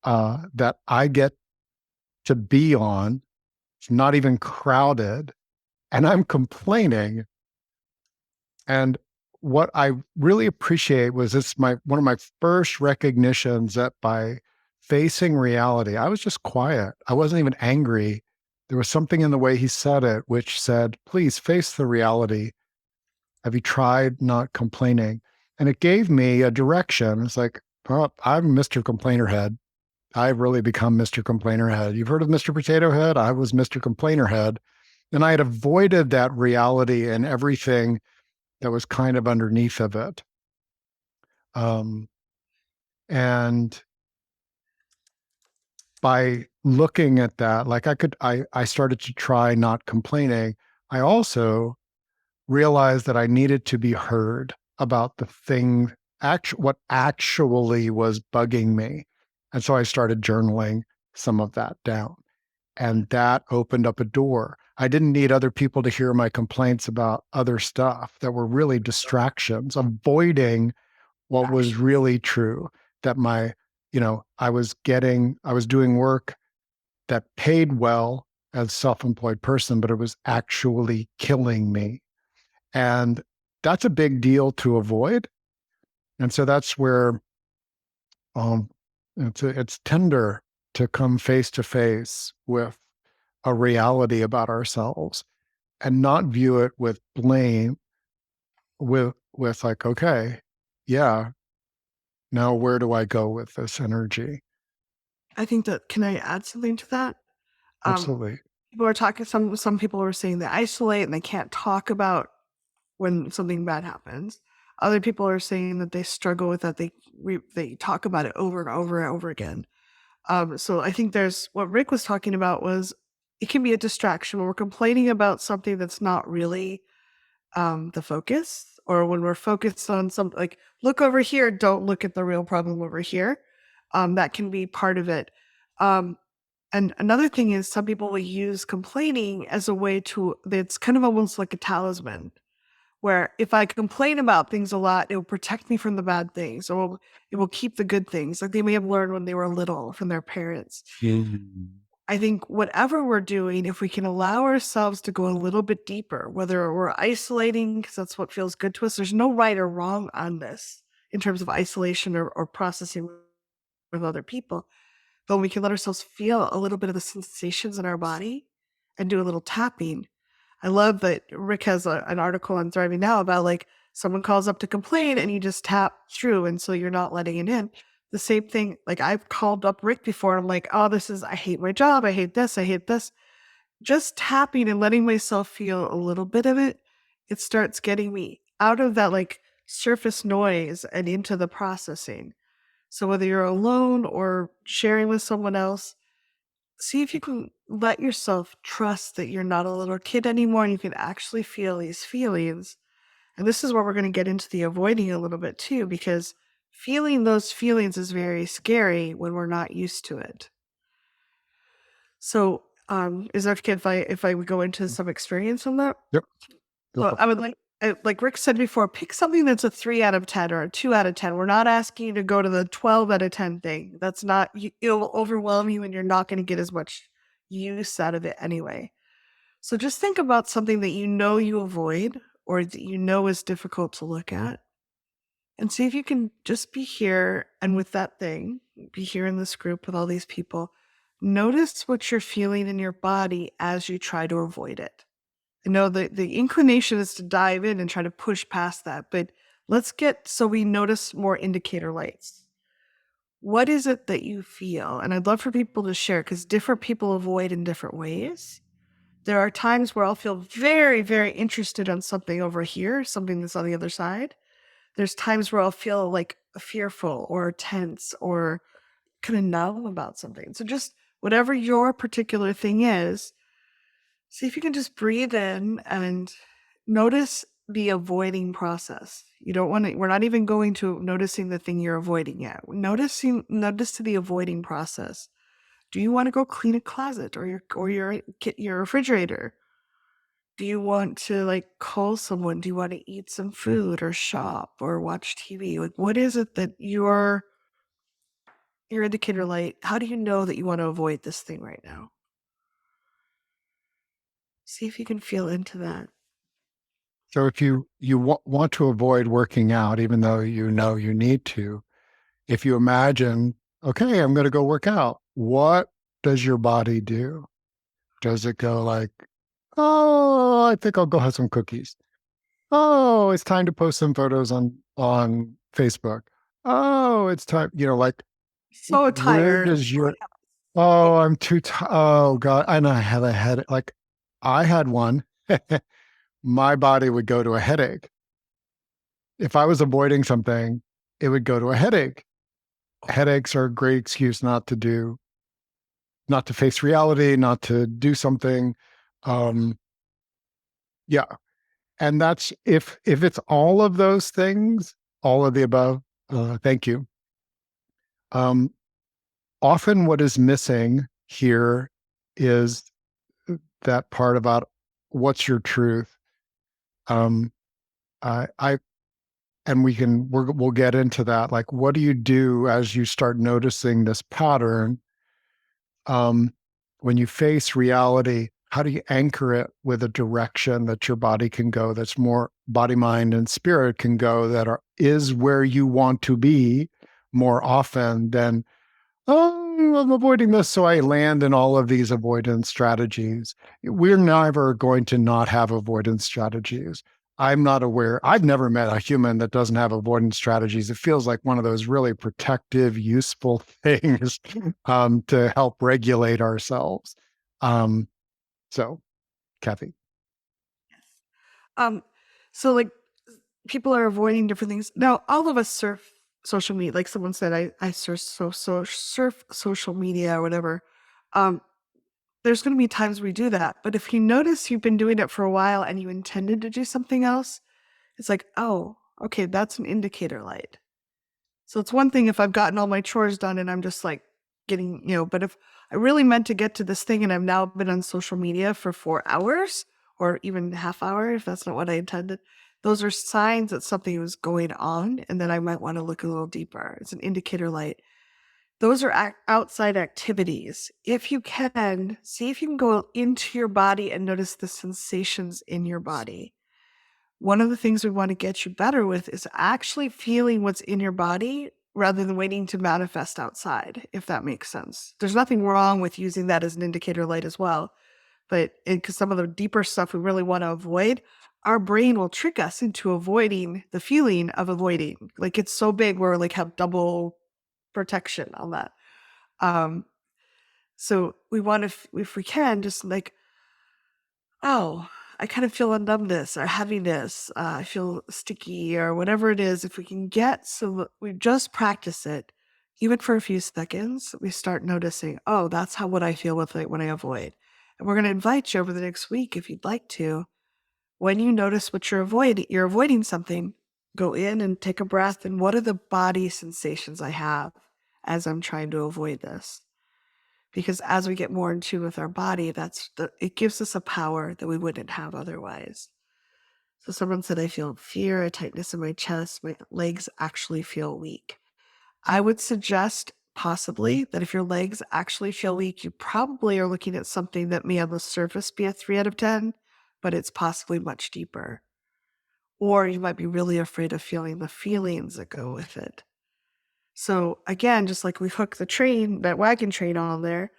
that I get to be on. It's not even crowded. And I'm complaining. And what I really appreciate was this one of my first recognitions that by facing reality, I was just quiet. I wasn't even angry. There was something in the way he said it, which said, please face the reality. Have you tried not complaining? And it gave me a direction. It's like, oh, I'm Mr. Complainer Head. I've really become Mr. Complainer Head. You've heard of Mr. Potato Head? I was Mr. Complainer Head. And I had avoided that reality and everything that was kind of underneath of it. And by looking at that, like I started to try not complaining. I also realized that I needed to be heard about the thing, what actually was bugging me. And so I started journaling some of that down. And that opened up a door. I didn't need other people to hear my complaints about other stuff that were really distractions, avoiding what was really true. That I was doing work that paid well as a self-employed person, but it was actually killing me. And that's a big deal to avoid. And so that's where um, it's tender to come face to face with a reality about ourselves and not view it with blame, with like, okay, yeah, now where do I go with this energy? I think that, can I add something to that? Absolutely. People are talking, some people are saying they isolate and they can't talk about when something bad happens. Other people are saying that they struggle with that. They talk about it over and over and over again. So I think there's what Rick was talking about was it can be a distraction when we're complaining about something that's not really the focus, or when we're focused on something like look over here, don't look at the real problem over here. That can be part of it. And another thing is some people will use complaining as a way to, it's kind of almost like a talisman where if I complain about things a lot, it will protect me from the bad things, or it will keep the good things. Like they may have learned when they were little from their parents. Mhm. I think whatever we're doing, if we can allow ourselves to go a little bit deeper, whether we're isolating because that's what feels good to us, there's no right or wrong on this in terms of isolation or processing with other people. But we can let ourselves feel a little bit of the sensations in our body and do a little tapping. I love that Rick has an article on Thriving Now about like someone calls up to complain and you just tap through. And so you're not letting it in. The same thing, like I've called up Rick before. I'm like, oh, I hate my job. I hate this. I hate this. Just tapping and letting myself feel a little bit of it, it starts getting me out of that like surface noise and into the processing. So whether you're alone or sharing with someone else, see if you can let yourself trust that you're not a little kid anymore and you can actually feel these feelings. And this is where we're going to get into the avoiding a little bit too, because feeling those feelings is very scary when we're not used to it. So, is that okay if I would go into some experience on that? Yep. Go So for it. I would like Rick said before, pick something that's a 3 out of 10 or a 2 out of 10. We're not asking you to go to the 12 out of 10 thing. That's not, it'll overwhelm you and you're not going to get as much use out of it anyway. So just think about something that you avoid or that is difficult to look at and see if you can just be here and with that thing, be here in this group with all these people. Notice what you're feeling in your body as you try to avoid it. I know the inclination is to dive in and try to push past that, but let's get so we notice more indicator lights. What is it that you feel? And I'd love for people to share because different people avoid in different ways. There are times where I'll feel very, very interested on something over here, something that's on the other side. There's times where I'll feel like fearful or tense or kind of numb about something. So just whatever your particular thing is, see if you can just breathe in and notice the avoiding process. You don't want to, we're not even going to noticing the thing you're avoiding yet. Notice to the avoiding process. Do you want to go clean a closet or your refrigerator? Do you want to like call someone? Do you want to eat some food or shop or watch TV? Like what is it that your indicator light, how do you know that you want to avoid this thing right now? See if you can feel into that. So if you want to avoid working out, even though you know you need to, if you imagine, okay, I'm going to go work out, what does your body do? Does it go like, oh, I think I'll go have some cookies. Oh, it's time to post some photos on Facebook. Oh, it's time, like So where tired. does your oh, I'm too oh God, and I have a headache. Like I had one. My body would go to a headache. If I was avoiding something, it would go to a headache. Headaches are a great excuse not to face reality, not to do something. Um, yeah. And that's if it's all of those things, all of the above, thank you. Um, Often what is missing here is that part about what's your truth. Um, I and we'll get into that. Like, what do you do as you start noticing this pattern? Um, when you face reality, how do you anchor it with a direction that your body can go? That's more body, mind, and spirit can go. Is where you want to be more often than, oh, I'm avoiding this, so I land in all of these avoidance strategies. We're never going to not have avoidance strategies. I'm not aware. I've never met a human that doesn't have avoidance strategies. It feels like one of those really protective, useful things to help regulate ourselves. Um, so, Kathy. Um, so like people are avoiding different things. Now, all of us surf social media. Like someone said, I surf social media or whatever. Um, there's going to be times we do that. But if you notice you've been doing it for a while and you intended to do something else, it's like, oh, okay, that's an indicator light. So it's one thing if I've gotten all my chores done and I'm just like getting, but if I really meant to get to this thing and I've now been on social media for 4 hours or even half hour, if that's not what I intended, those are signs that something was going on and that I might want to look a little deeper. It's an indicator light. Those are outside activities. If you can, see if you can go into your body and notice the sensations in your body. One of the things we want to get you better with is actually feeling what's in your body rather than waiting to manifest outside, if that makes sense. There's nothing wrong with using that as an indicator light as well. But because some of the deeper stuff we really want to avoid, our brain will trick us into avoiding the feeling of avoiding. Like it's so big, we're like have double protection on that. Um, so we want to, if we can, just like, oh, I kind of feel a numbness or heaviness. I feel sticky or whatever it is. If we can get so that we just practice it, even for a few seconds, we start noticing, oh, that's how what I feel with it when I avoid. And we're going to invite you over the next week, if you'd like to, when you notice what you're avoiding something, go in and take a breath. And what are the body sensations I have as I'm trying to avoid this? Because as we get more in tune with our body, it gives us a power that we wouldn't have otherwise. So someone said, I feel fear, a tightness in my chest, my legs actually feel weak. I would suggest possibly that if your legs actually feel weak, you probably are looking at something that may on the surface be a 3 out of 10, but it's possibly much deeper. Or you might be really afraid of feeling the feelings that go with it. So again, just like we hook that wagon train on there,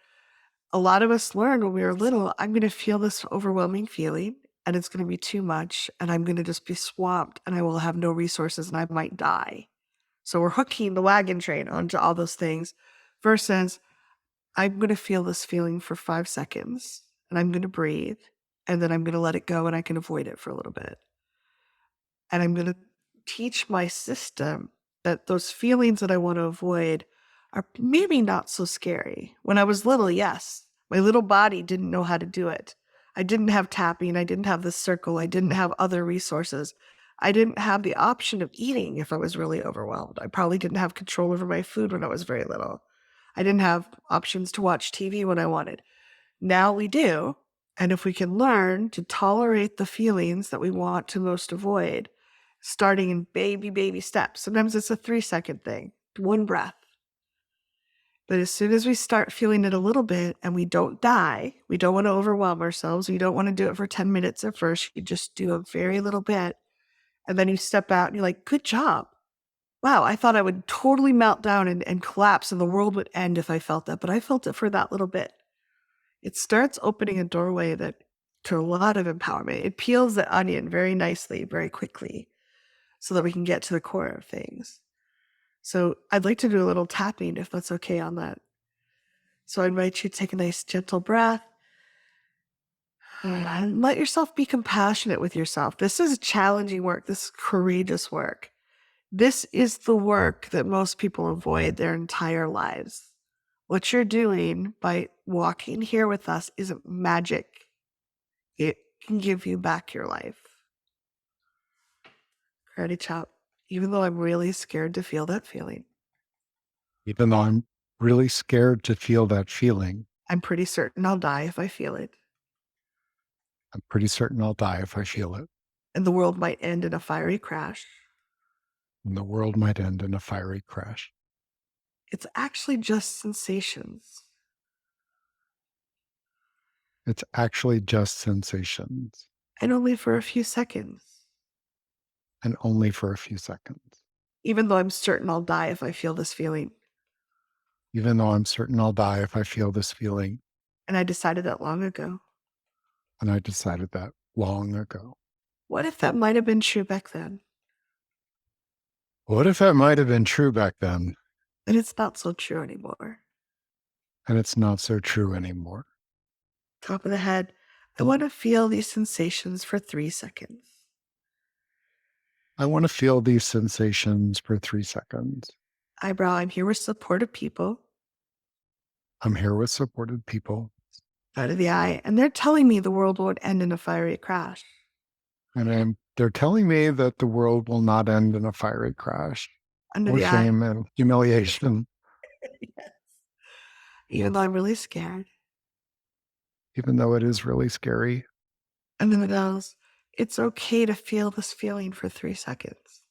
a lot of us learned when we were little, I'm going to feel this overwhelming feeling and it's going to be too much and I'm going to just be swamped and I will have no resources and I might die. So we're hooking the wagon train onto all those things versus I'm going to feel this feeling for 5 seconds and I'm going to breathe and then I'm going to let it go and I can avoid it for a little bit. And I'm going to teach my system that those feelings that I want to avoid are maybe not so scary. When I was little, yes, my little body didn't know how to do it. I didn't have tapping. I didn't have the circle. I didn't have other resources. I didn't have the option of eating if I was really overwhelmed. I probably didn't have control over my food when I was very little. I didn't have options to watch TV when I wanted. Now we do. And if we can learn to tolerate the feelings that we want to most avoid, starting in baby steps. Sometimes it's a 3-second thing, one breath. But as soon as we start feeling it a little bit and we don't die, we don't want to overwhelm ourselves. We don't want to do it for 10 minutes at first. You just do a very little bit. And then you step out and you're like, good job. Wow, I thought I would totally melt down and collapse and the world would end if I felt that. But I felt it for that little bit. It starts opening a doorway to a lot of empowerment. It peels the onion very nicely, very quickly, so that we can get to the core of things. So I'd like to do a little tapping if that's okay on that. So I invite you to take a nice gentle breath and let yourself be compassionate with yourself. This is challenging work. This is courageous work. This is the work that most people avoid their entire lives. What you're doing by walking here with us isn't magic. It can give you back your life. Karate chop, even though I'm really scared to feel that feeling. Even though I'm really scared to feel that feeling, I'm pretty certain I'll die if I feel it. I'm pretty certain I'll die if I feel it. And the world might end in a fiery crash. And the world might end in a fiery crash. It's actually just sensations. It's actually just sensations. And only for a few seconds. And only for a few seconds. Even though I'm certain I'll die if I feel this feeling. Even though I'm certain I'll die if I feel this feeling. And I decided that long ago. And I decided that long ago. What if that might have been true back then? What if that might have been true back then? And it's not so true anymore. And it's not so true anymore. Top of the head, I want to feel these sensations for 3 seconds. I want to feel these sensations for 3 seconds. Eyebrow, I'm here with supportive people. I'm here with supported people. Out of the eye, and they're telling me the world won't end in a fiery crash. And they're telling me that the world will not end in a fiery crash. Under Or the eye. shame and humiliation. Yes. Even though I'm really scared. Even though it is really scary. And then the nose. It's okay to feel this feeling for 3 seconds.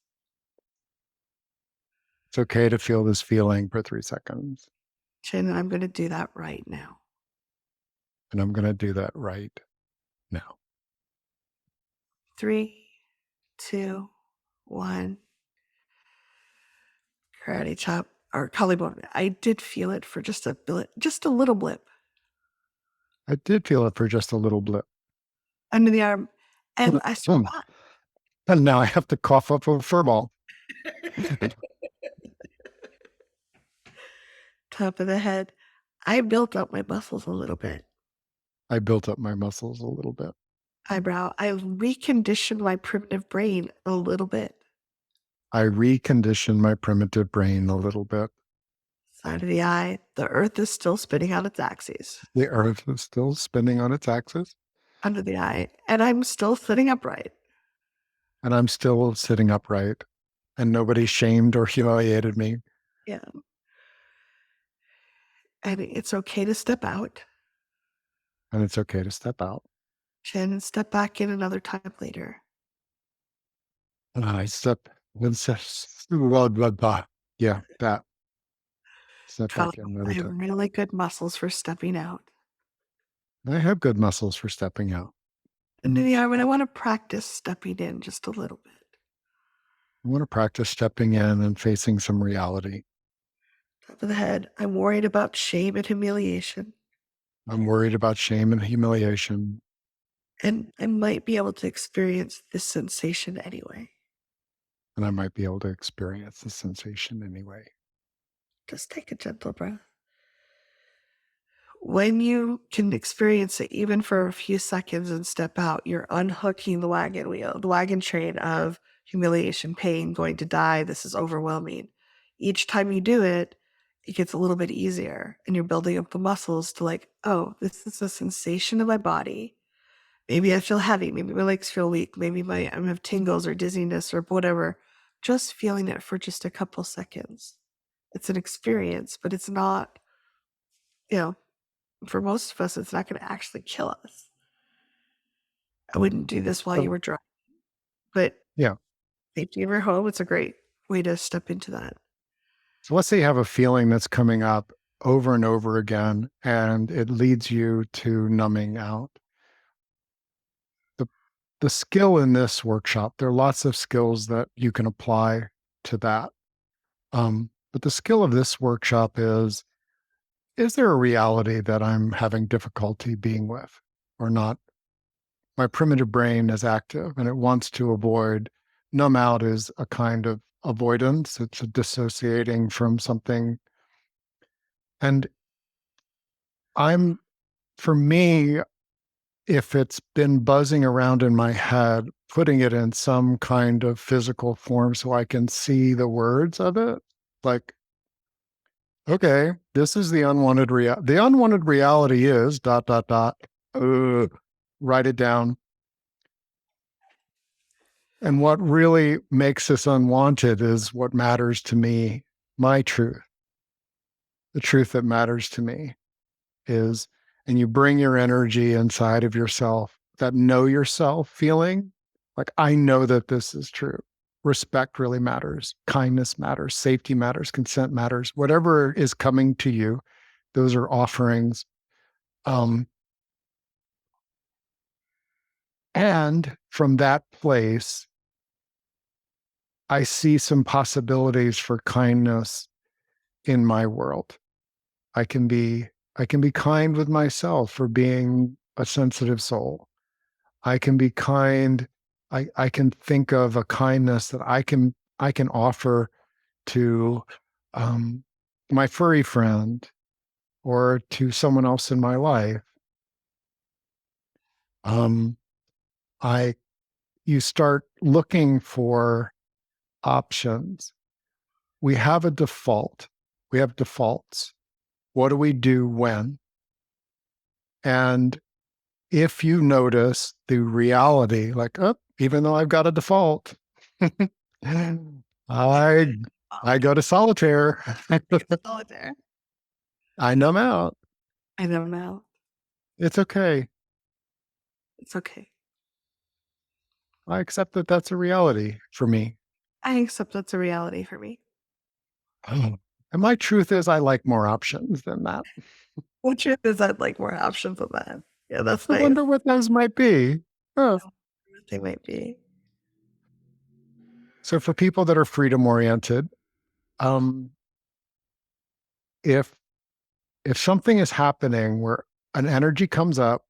It's okay to feel this feeling for 3 seconds. Chin, I'm going to do that right now. And I'm going to do that right now. 3, 2, 1. Karate chop or collarbone. I did feel it for just a little blip. I did feel it for just a little blip. Under the arm. And I survived. And now I have to cough up a fur ball. top of the head. I built up my muscles a little bit. I built up my muscles a little bit. Eyebrow. I reconditioned my primitive brain a little bit. I reconditioned my primitive brain a little bit. Side of the eye. The earth is still spinning on its axis. The earth is still spinning on its axis, Under the eye. And I'm still sitting upright. and I'm still sitting upright, and nobody shamed or humiliated me. Yeah. And it's okay to step out. And it's okay to step out. Chin and step back in another time later. And I step and blah, blah, blah. Yeah, that. Step back in I another have time. really good muscles for stepping out. I have good muscles for stepping out. And then, yeah, when I want to practice stepping in just a little bit. I want to practice stepping in and facing some reality. Top of the head. I'm worried about shame and humiliation. I'm worried about shame and humiliation, And I might be able to experience this sensation anyway. and I might be able to experience the sensation anyway. Just take a gentle breath. When you can experience it, even for a few seconds, and step out, you're unhooking the wagon wheel, the wagon train of humiliation, pain, going to die. This is overwhelming. Each time you do it, it gets a little bit easier, and you're building up the muscles to, like, oh, this is a sensation of my body. Maybe I feel heavy. Maybe my legs feel weak. Maybe I have tingles or dizziness or whatever. Just feeling it for just a couple seconds. It's an experience, but it's not, you know, for most of us, it's not going to actually kill us. I wouldn't do this while you So, were driving, but yeah. safety of your home, it's a great way to step into that. So let's say you have a feeling that's coming up over and over again, and it leads you to numbing out. The, the skill in this workshop, there are lots of skills that you can apply to that. But the skill of this workshop is there a reality that I'm having difficulty being with or not? My primitive brain is active and it wants to avoid. Numb out is a kind of avoidance, it's a dissociating from something. And I'm, for me, if it's been buzzing around in my head, putting it in some kind of physical form so I can see the words of it, like, okay, this is the unwanted reality. The unwanted reality is dot, dot, dot. Write it down. And what really makes this unwanted is what matters to me, my truth. The truth that matters to me is, and you bring your energy inside of yourself, that know yourself feeling, like, I know that this is true. Respect really matters. Kindness matters. Safety matters. Consent matters. Whatever is coming to you, those are offerings. And from that place, I see some possibilities for kindness in my world. I can be I can be kind with myself for being a sensitive soul. I can be kind. I can think of a kindness that I can offer to my furry friend or to someone else in my life. Um, I You start looking for options. We have a default. We have defaults. What do we do when? And if you notice the reality, like, oh, even though I've got a default, I Oh, I go to solitaire. solitaire. I numb out. I don't know. It's okay. It's okay. I accept that that's a reality for me. I accept that's a reality for me. Oh. And my truth is, I like more options than that. What truth is I'd like more options than that? Yeah, that's I nice. wonder what those might be. Oh. They might be. So for people that are freedom oriented, um, if if something is happening where an energy comes up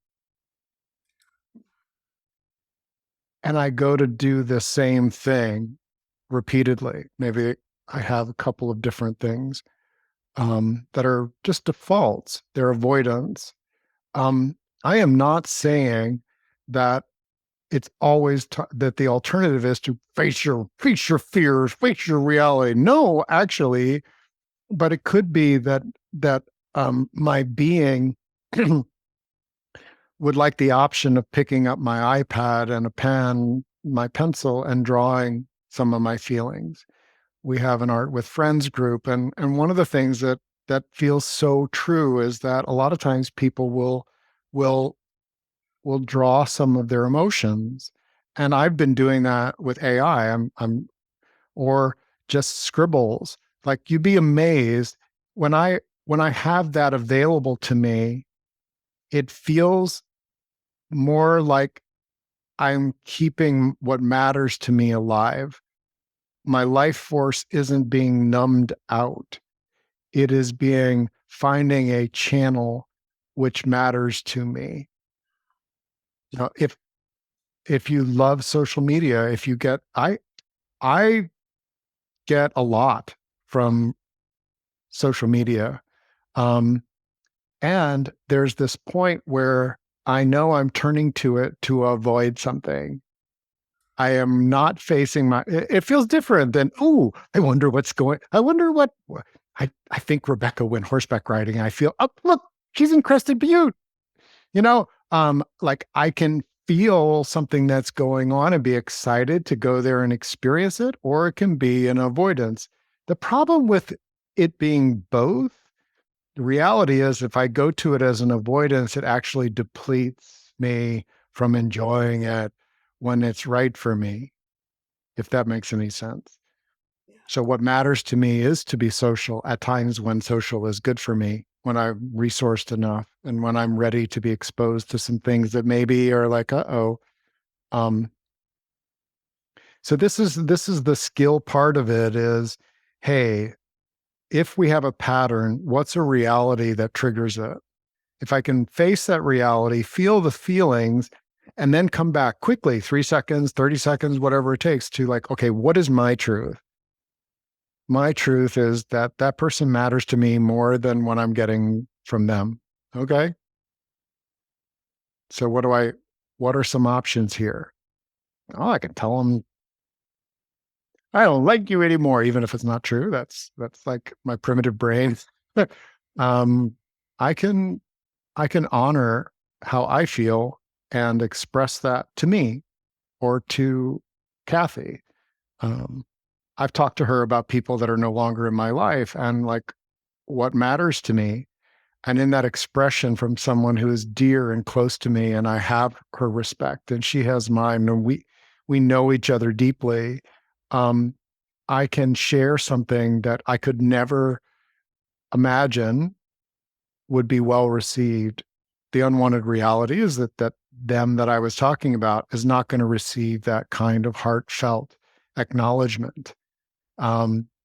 and I go to do the same thing repeatedly, maybe I have a couple of different things. that are just defaults. They're avoidance. Um, I am not saying that it's always that the alternative is to face your fears, face your reality. No, actually, but it could be that my being would like the option of picking up my iPad and a pen, my pencil, and drawing some of my feelings. We have an art with friends group, and one of the things that feels so true is that a lot of times people will will draw some of their emotions, and I've been doing that with AI. I'm or just scribbles. Like, you'd be amazed when I have that available to me. It feels more like I'm keeping what matters to me alive. My life force isn't being numbed out. It is being finding a channel which matters to me. Now, if you love social media, if you get I get a lot from social media. Um, and there's this point where I know I'm turning to it to avoid something. I am not facing it feels different than, oh, I wonder I think Rebecca went horseback riding. I feel, oh, look, she's in Crested Butte. Like, I can feel something that's going on and be excited to go there and experience it, or it can be an avoidance. The problem with it being both, the reality is, if I go to it as an avoidance, it actually depletes me from enjoying it when it's right for me, if that makes any sense. So what matters to me is to be social at times when social is good for me, when I'm resourced enough and when I'm ready to be exposed to some things that maybe are like, uh-oh. Um, so this is the skill part of it is, hey, if we have a pattern, what's a reality that triggers it? If I can face that reality, feel the feelings, and then come back quickly, 3 seconds, 30 seconds, whatever it takes, to like, okay, what is my truth? My truth is that that person matters to me more than what I'm getting from them. Okay. So what are some options here? Oh, I can tell them I don't like you anymore, even if it's not true. That's like my primitive brain. um, I can I can honor how I feel and express that to me or to Kathy. Um, I've talked to her about people that are no longer in my life and like what matters to me. And in that expression from someone who is dear and close to me, and I have her respect and she has mine, and we know each other deeply. Um, I can share something that I could never imagine would be well received. The unwanted reality is that them that I was talking about is not going to receive that kind of heartfelt acknowledgement.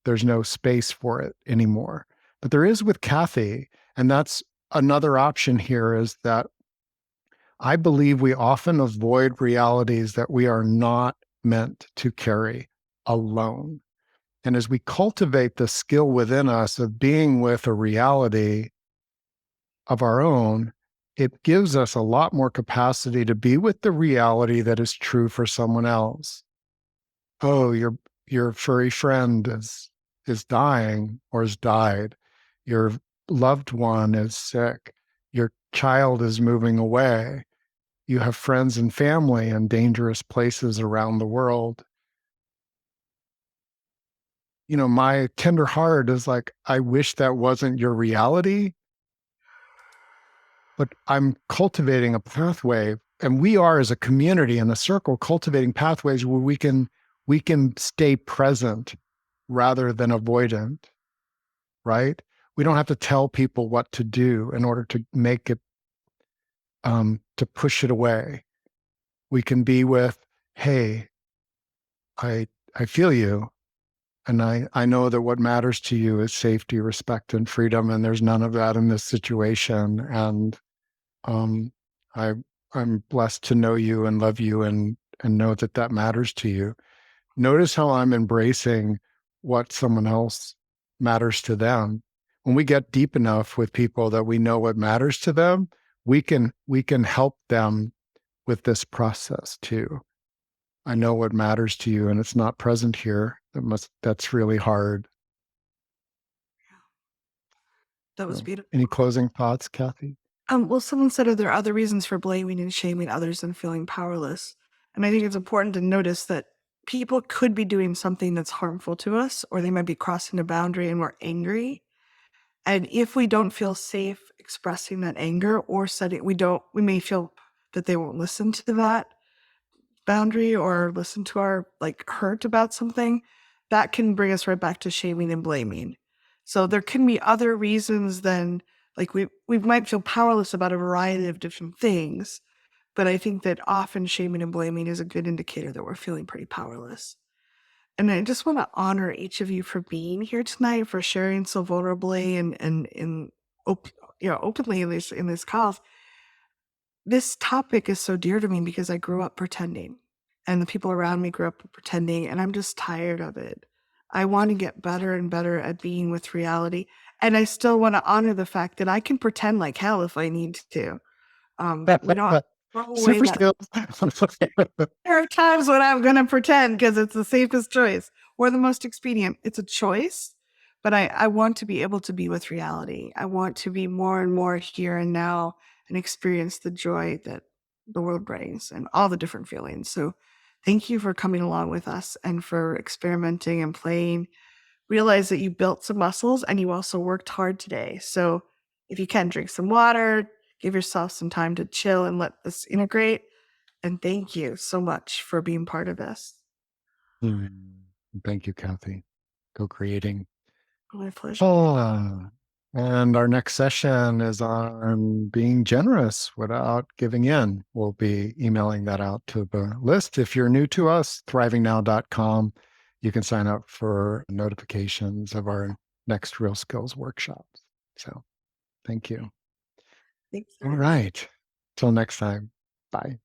There's no space for it anymore. But there is with Kathy, and that's another option here, is that I believe we often avoid realities that we are not meant to carry alone. And as we cultivate the skill within us of being with a reality of our own, it gives us a lot more capacity to be with the reality that is true for someone else. Oh, your furry friend is dying or has died. Your loved one is sick. Your child is moving away. You have friends and family in dangerous places around the world. My tender heart is like, I wish that wasn't your reality, but I'm cultivating a pathway, and we are, as a community in the circle, cultivating pathways where we can stay present rather than avoidant, right? We don't have to tell people what to do in order to make it, to push it away. We can be with, hey, I feel you. And I know that what matters to you is safety, respect, and freedom. And there's none of that in this situation. And um, I, I'm blessed to know you and love you and know that that matters to you. Notice how I'm embracing what someone else matters to them. when we get deep enough with people that we know what matters to them, we can help them with this process too. I know what matters to you and it's not present here. That's really hard. That was So, beautiful. any closing thoughts, Kathy? Well, someone said, are there other reasons for blaming and shaming others and feeling powerless? And I think it's important to notice that people could be doing something that's harmful to us, or they might be crossing a boundary and we're angry. And if we don't feel safe expressing that anger or setting, we may feel that they won't listen to that boundary or listen to our like hurt about something, that can bring us right back to shaming and blaming. So there can be other reasons than like we might feel powerless about a variety of different things, but I think that often shaming and blaming is a good indicator that we're feeling pretty powerless. And I just want to honor each of you for being here tonight, for sharing so vulnerably and openly in this call. This topic is so dear to me because I grew up pretending, and the people around me grew up pretending, and I'm just tired of it. I want to get better and better at being with reality, and I still want to honor the fact that I can pretend like hell if I need to. We don't throw away Super that. skills. There are times when I'm going to pretend because it's the safest choice or the most expedient. It's a choice, but I want to be able to be with reality. I want to be more and more here and now and experience the joy that the world brings and all the different feelings. So thank you for coming along with us and for experimenting and playing. Realize that you built some muscles and you also worked hard today. So if you can, drink some water, give yourself some time to chill and let this integrate. And thank you so much for being part of this. Thank you, Kathy. Co-creating. My pleasure. Oh, and our next session is on being generous without giving in. We'll be emailing that out to the list. If you're new to us, thrivingnow.com, you can sign up for notifications of our next Real Skills workshops. So thank you. Thanks, All everyone. right. Till next time. Bye.